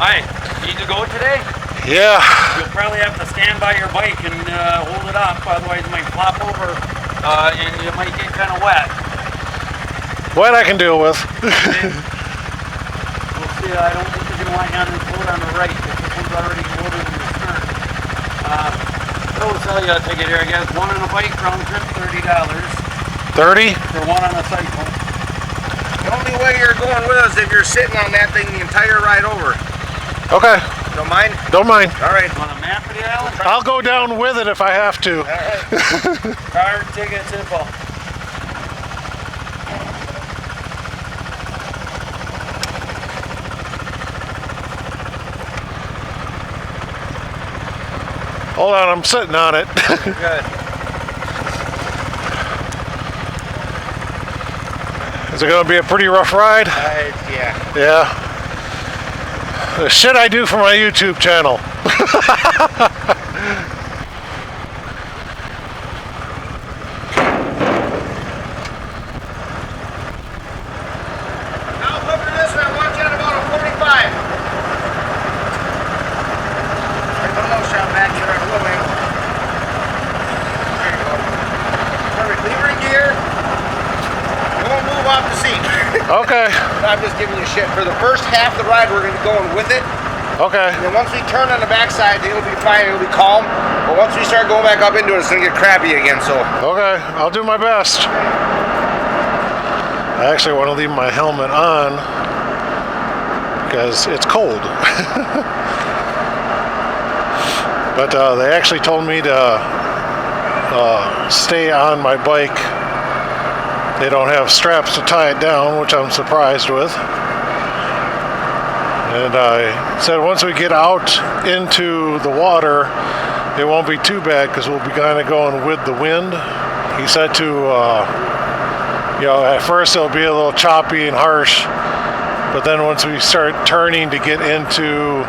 Hi, need to go today? Yeah. You'll probably have to stand by your bike and hold it up, otherwise it might flop over and it might get kind of wet. What I can deal with. We'll see. I don't think you're going to want you on this boat on the right, because this one's already loaded in the stern. I will sell you a ticket here, I guess. One on a bike round trip, $30. 30? For one on a cycle. The only way you're going with us if you're sitting on that thing the entire ride over. Okay. Don't mind? Don't mind. All right. On a map of the island? I'll go down with it if I have to. All right. Card, tickets, info. Hold on, I'm sitting on it. Good. Is it going to be a pretty rough ride? Yeah. Yeah. The shit I do for my YouTube channel. Now hook her this way. I want you at about a 45. Take a low shot back to our flow in. There you go. Perfect. Leave her in gear. You won't move off the seat. Okay. I'm just giving you shit. For the first half of the ride, we're going to be going with it. Okay. And then once we turn on the backside, it'll be fine, it'll be calm. But once we start going back up into it, it's gonna get crappy again, so. Okay, I'll do my best. I actually want to leave my helmet on because it's cold. But they actually told me to stay on my bike. They don't have straps to tie it down, which I'm surprised with. And I said once we get out into the water, it won't be too bad because we'll be kind of going with the wind. He said to, you know, at first it'll be a little choppy and harsh, but then once we start turning to get into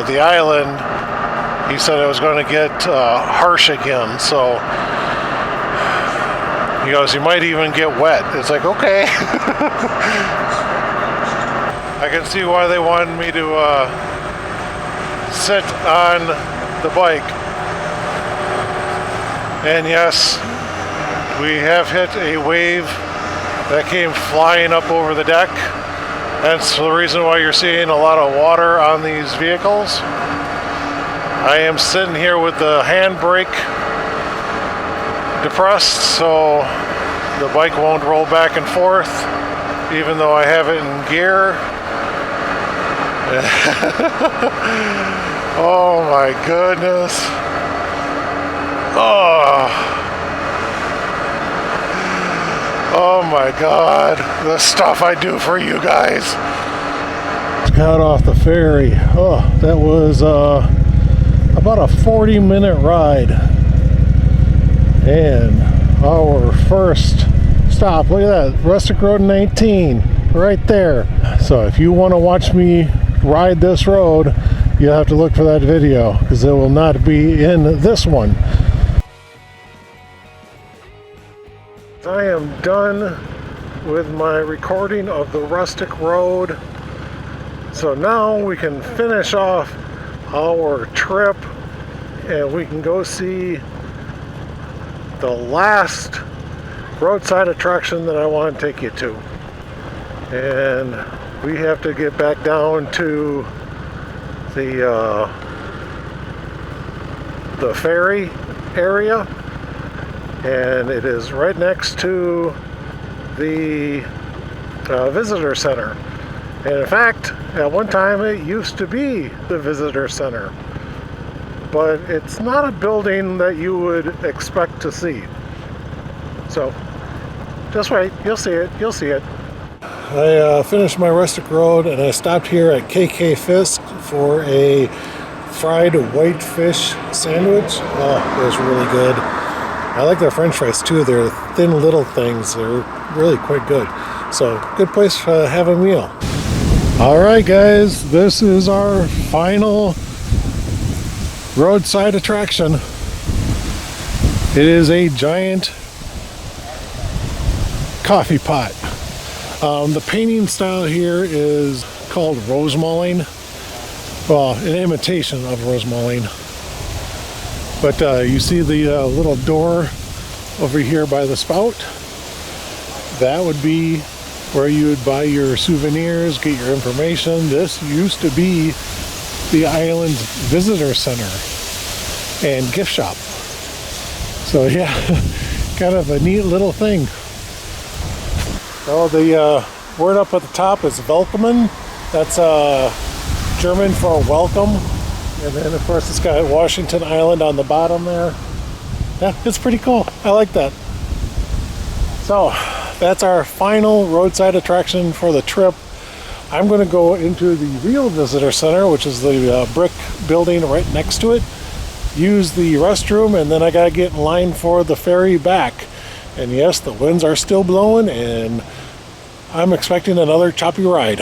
the island, he said it was going to get harsh again. So he goes, you might even get wet. It's like, okay. I can see why they wanted me to sit on the bike. And yes, we have hit a wave that came flying up over the deck. That's the reason why you're seeing a lot of water on these vehicles. I am sitting here with the handbrake depressed, so the bike won't roll back and forth, even though I have it in gear. Oh my goodness. Oh my God, the stuff I do for you guys. Got off the ferry. Oh, that was about a 40-minute ride. And our first stop, look at that, Rustic Road 19, right there. So if you want to watch me ride this road, you'll have to look for that video, because it will not be in this one. I am done with my recording of the Rustic Road. So now we can finish off our trip and we can go see the last roadside attraction that I want to take you to. And we have to get back down to the ferry area, and it is right next to the visitor center. And in fact, at one time it used to be the visitor center, but it's not a building that you would expect to see. So just wait, you'll see it, you'll see it. I finished my Rustic Road and I stopped here at KK Fisk for a fried whitefish sandwich. Oh, it was really good. I like their french fries too. They're thin little things. They're really quite good. So good place to have a meal. All right, guys, this is our final roadside attraction. It is a giant coffee pot. The painting style here is called rose mulling. Well, an imitation of rose mulling. But you see the little door over here by the spout? That would be where you would buy your souvenirs, get your information. This used to be the island's visitor center and gift shop. So yeah, kind of a neat little thing. Oh, the word up at the top is Welkomen. That's German for welcome. And then of course it's got Washington Island on the bottom there. Yeah, it's pretty cool. I like that. So that's our final roadside attraction for the trip. I'm going to go into the real visitor center, which is the brick building right next to it, use the restroom, and then I got to get in line for the ferry back. And yes, the winds are still blowing and I'm expecting another choppy ride.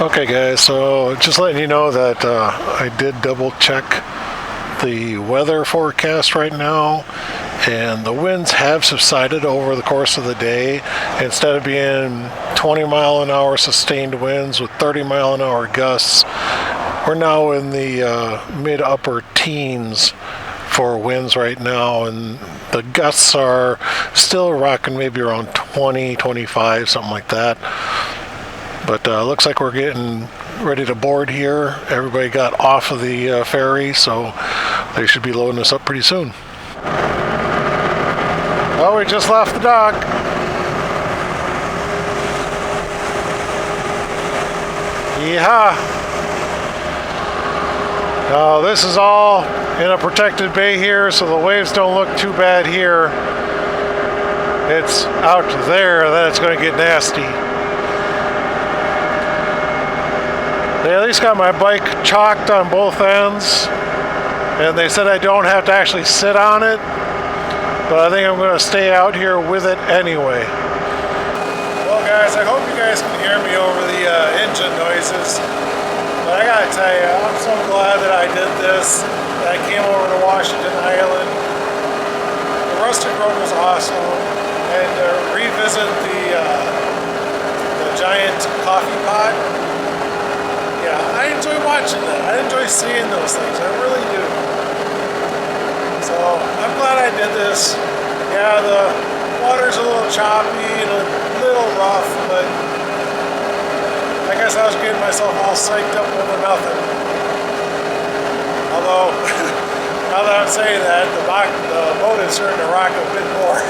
Okay guys, so just letting you know that I did double check the weather forecast right now, and the winds have subsided over the course of the day. Instead of being 20-mile-an-hour sustained winds with 30-mile-an-hour gusts, we're now in the mid-upper teens for winds right now, and the gusts are still rocking maybe around 20, 25, something like that. But looks like we're getting ready to board here. Everybody got off of the ferry, so they should be loading us up pretty soon. Well, we just left the dock. Yeehaw! Now this is all in a protected bay here, so the waves don't look too bad here. It's out there that it's going to get nasty. They at least got my bike chalked on both ends, and they said I don't have to actually sit on it, but I think I'm going to stay out here with it anyway. Well guys, I hope you guys can hear me over the engine noises, but I gotta tell you, I'm so glad that I did this, that I came over to Washington Island. The rustic road was awesome, and to revisit the giant coffee pot. Yeah, I enjoy watching that. I enjoy seeing those things. I really do. So I'm glad I did this. Yeah, the water's a little choppy and a little rough, but I guess I was getting myself all psyched up over nothing. Although, now that I'm saying that, the boat is starting to rock a bit more.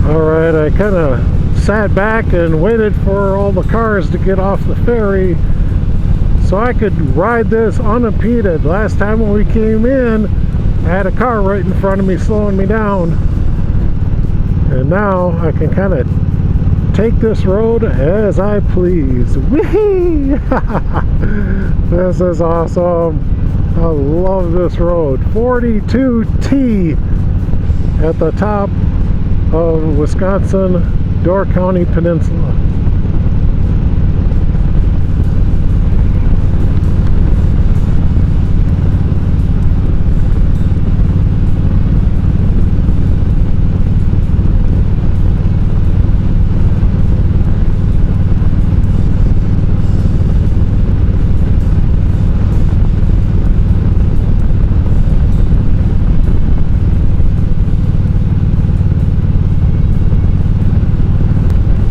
Alright, I kind of sat back and waited for all the cars to get off the ferry so I could ride this unimpeded. Last time when we came in, I had a car right in front of me slowing me down, and now I can kind of take this road as I please. Whee! This is awesome. I love this road. 42T at the top of Wisconsin Door County Peninsula.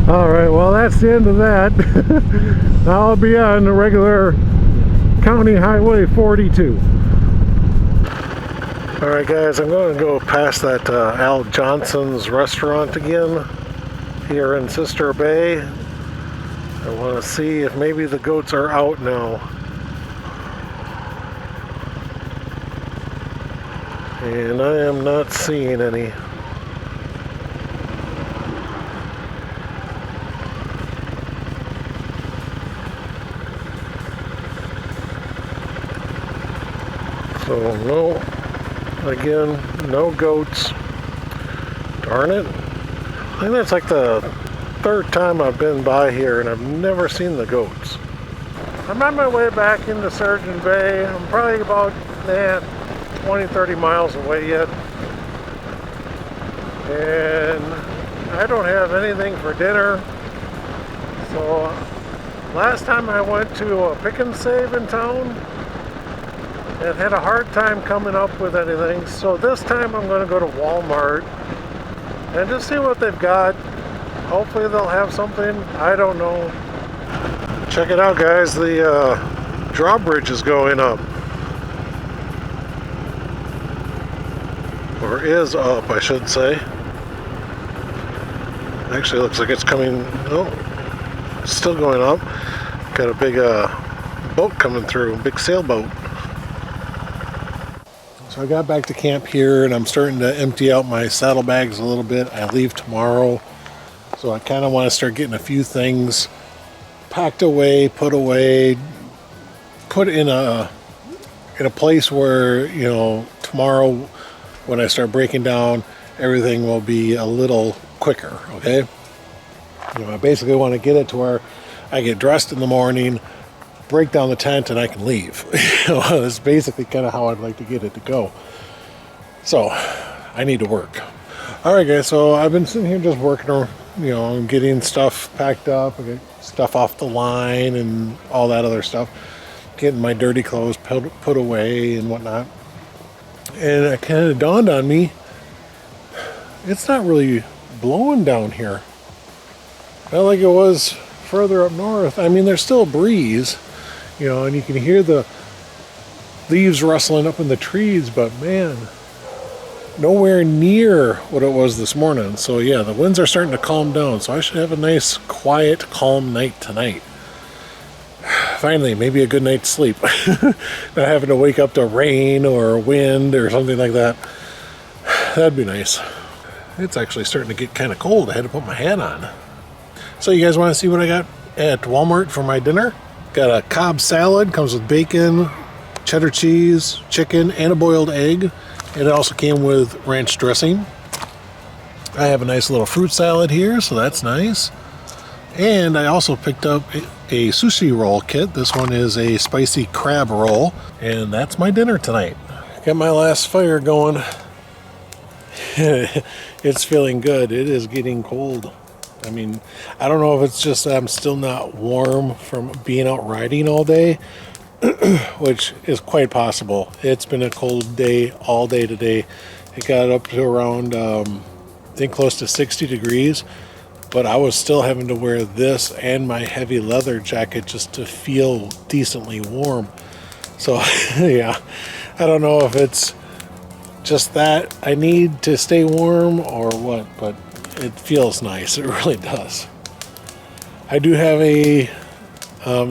Alright, well that's the end of that. Now I'll be on the regular County Highway 42. Alright guys, I'm going to go past that Al Johnson's restaurant again here in Sturgeon Bay. I want to see if maybe the goats are out now. And I am not seeing any. So no, again, no goats. Darn it. I think that's like the third time I've been by here and I've never seen the goats. I'm on my way back into Sturgeon Bay. I'm probably about 20-30 miles away yet. And I don't have anything for dinner. So last time I went to a Pick and Save in town and had a hard time coming up with anything, so this time I'm going to go to Walmart and just see what they've got. Hopefully they'll have something. I don't know. Check it out guys, the drawbridge is going up, or is up I should say. Actually looks like it's coming, no, it's still going up. Got a big boat coming through, big sailboat. So I got back to camp here and I'm starting to empty out my saddlebags a little bit. I leave tomorrow, so I kind of want to start getting a few things packed away, put in a place where, you know, tomorrow when I start breaking down, everything will be a little quicker, okay? You know, I basically want to get it to where I get dressed in the morning, break down the tent, and I can leave. You know, that's basically kind of how I'd like to get it to go. So I need to work. All right, guys. So I've been sitting here just working, you know, getting stuff packed up, I get stuff off the line, and all that other stuff. Getting my dirty clothes put away and whatnot. And it kind of dawned on me, it's not really blowing down here. Not like it was further up north. I mean, there's still a breeze, you know, and you can hear the leaves rustling up in the trees, but man, nowhere near what it was this morning. So yeah, the winds are starting to calm down, so I should have a nice, quiet, calm night tonight. Finally, maybe a good night's sleep. Not having to wake up to rain or wind or something like that. That'd be nice. It's actually starting to get kind of cold. I had to put my hat on. So you guys want to see what I got at Walmart for my dinner? Got a Cobb salad, comes with bacon, cheddar cheese, chicken, and a boiled egg. And it also came with ranch dressing. I have a nice little fruit salad here, so that's nice. And I also picked up a sushi roll kit. This one is a spicy crab roll, and that's my dinner tonight. Got my last fire going. It's feeling good. It is getting cold. I mean, I don't know if it's just that I'm still not warm from being out riding all day, which is quite possible. It's been a cold day all day today. It got up to around, I think close to 60 degrees, but I was still having to wear this and my heavy leather jacket just to feel decently warm. So yeah, I don't know if it's just that I need to stay warm or what, but it feels nice. It really does. I do have a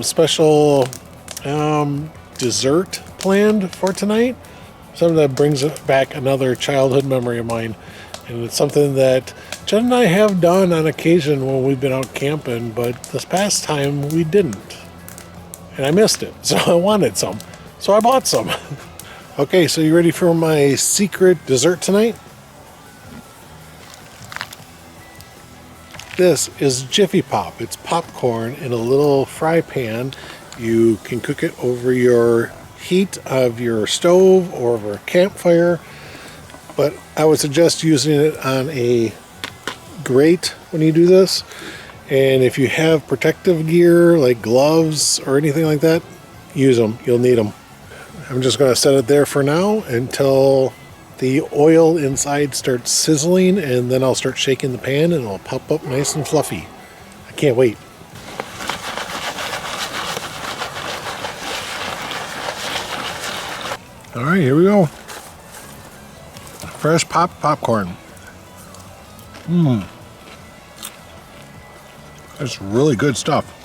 special dessert planned for tonight. Something that brings back another childhood memory of mine. And it's something that Jen and I have done on occasion when we've been out camping, but this past time we didn't. And I missed it, so I wanted some. So I bought some. Okay, so you ready for my secret dessert tonight? This is Jiffy Pop. It's popcorn in a little fry pan. You can cook it over your heat of your stove or over a campfire, but I would suggest using it on a grate when you do this. And if you have protective gear like gloves or anything like that, use them. You'll need them. I'm just going to set it there for now until the oil inside starts sizzling, and then I'll start shaking the pan and it'll pop up nice and fluffy. I can't wait. All right, here we go. Fresh popcorn. That's really good stuff.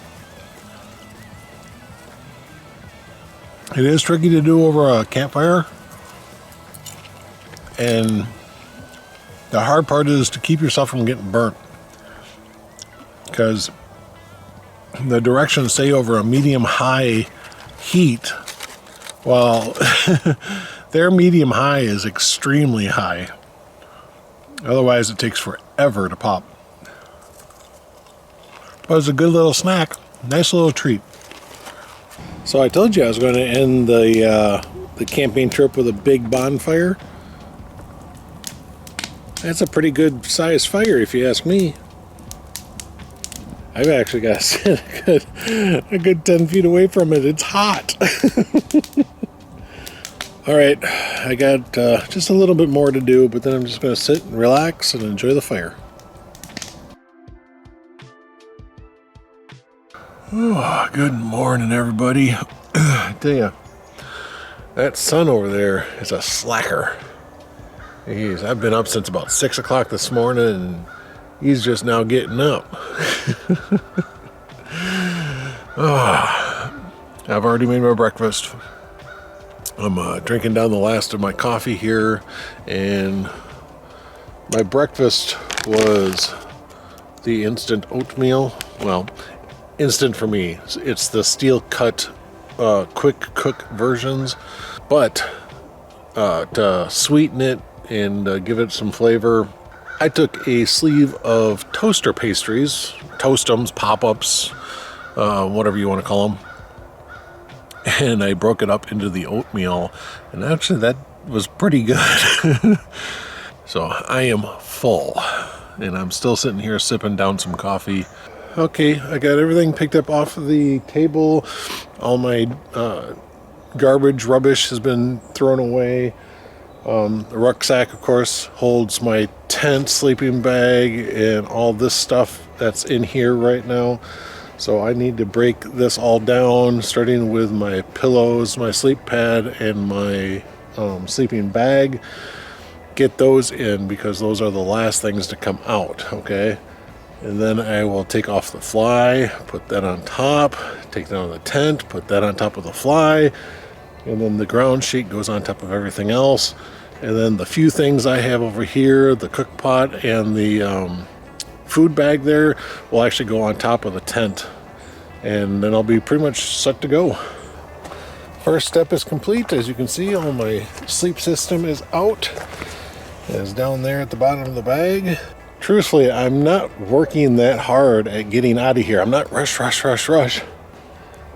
It is tricky to do over a campfire. And the hard part is to keep yourself from getting burnt, because the directions say over a medium-high heat, while their medium-high is extremely high. Otherwise, it takes forever to pop. But it's a good little snack, nice little treat. So I told you I was going to end the camping trip with a big bonfire. That's a pretty good sized fire if you ask me. I've actually got to sit a good 10 feet away from it. It's hot. All right, I got just a little bit more to do, but then I'm just going to sit and relax and enjoy the fire. Oh, good morning, everybody. I tell you, that sun over there is a slacker. Jeez, I've been up since about 6 o'clock this morning, and he's just now getting up. Oh, I've already made my breakfast. I'm drinking down the last of my coffee here, and my breakfast was the instant oatmeal. Well, instant for me. It's the steel cut, quick cook versions, but to sweeten it and give it some flavor, I took a sleeve of toaster pastries, Toastums, pop-ups, whatever you want to call them, and I broke it up into the oatmeal, and actually that was pretty good. So I am full, and I'm still sitting here sipping down some coffee. Okay, I got everything picked up off of the table. All my garbage, rubbish has been thrown away. The rucksack, of course, holds my tent, sleeping bag, and all this stuff that's in here right now. So I need to break this all down, starting with my pillows, my sleep pad, and my sleeping bag. Get those in, because those are the last things to come out, okay? And then I will take off the fly, put that on top, take down the tent, put that on top of the fly, and then the ground sheet goes on top of everything else. And then the few things I have over here, the cook pot and the food bag there will actually go on top of the tent, and then I'll be pretty much set to go. First step is complete. As you can see, all my sleep system is out. It's down there at the bottom of the bag. Truthfully, I'm not working that hard at getting out of here. I'm not rush.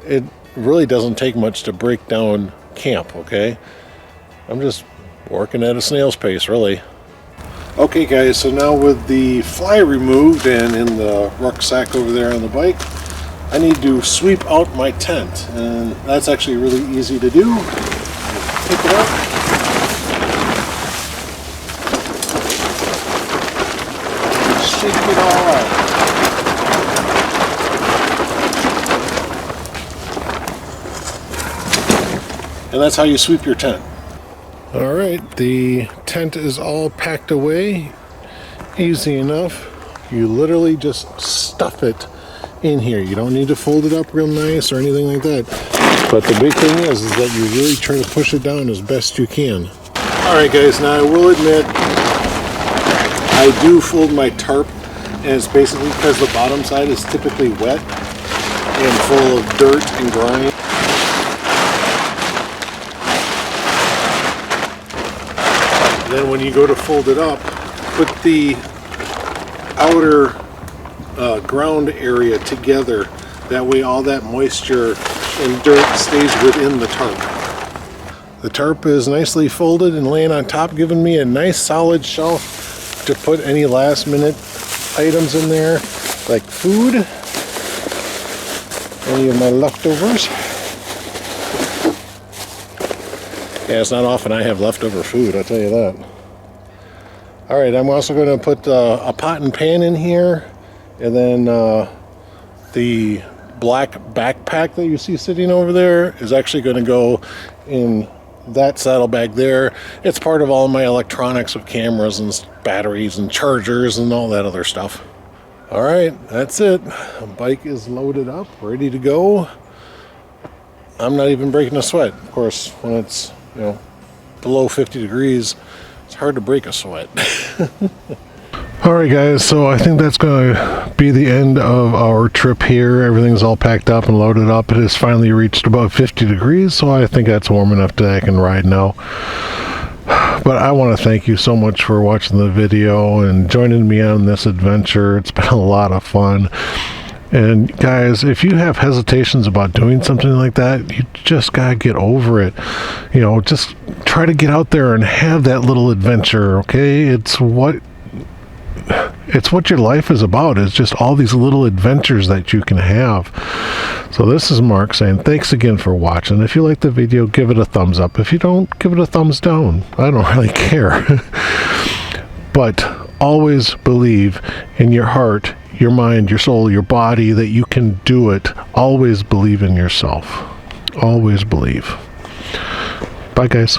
It really doesn't take much to break down camp, okay? I'm just working at a snail's pace, really. Okay guys, so now with the fly removed and in the rucksack over there on the bike, I need to sweep out my tent, and that's actually really easy to do. Pick it up. Shake it all out. And that's how you sweep your tent. All right, the tent is all packed away. Easy enough. You literally just stuff it in here. You don't need to fold it up real nice or anything like that. But the big thing is that you really try to push it down as best you can. All right, guys, now I will admit I do fold my tarp, and it's basically because the bottom side is typically wet and full of dirt and grime. Then when you go to fold it up, put the outer ground area together. That way all that moisture and dirt stays within the tarp. The tarp is nicely folded and laying on top, giving me a nice solid shelf to put any last minute items in there, like food, any of my leftovers. Yeah, it's not often I have leftover food, I'll tell you that. Alright, I'm also going to put a pot and pan in here, and then the black backpack that you see sitting over there is actually going to go in that saddlebag there. It's part of all my electronics with cameras and batteries and chargers and all that other stuff. Alright, that's it. The bike is loaded up, ready to go. I'm not even breaking a sweat. Of course, when it's, you know, below 50 degrees, it's hard to break a sweat. Alright guys, so I think that's going to be the end of our trip here. Everything's all packed up and loaded up. It has finally reached above 50 degrees, so I think that's warm enough that I can ride now. But I want to thank you so much for watching the video and joining me on this adventure. It's been a lot of fun. And guys, if you have hesitations about doing something like that, you just gotta get over it. You know, just try to get out there and have that little adventure, okay? It's what your life is about. It's just all these little adventures that you can have. So this is Mark saying thanks again for watching. If you like the video, give it a thumbs up. If you don't, give it a thumbs down. I don't really care. But always believe in your heart, your mind, your soul, your body, that you can do it. Always believe in yourself. Always believe. Bye, guys.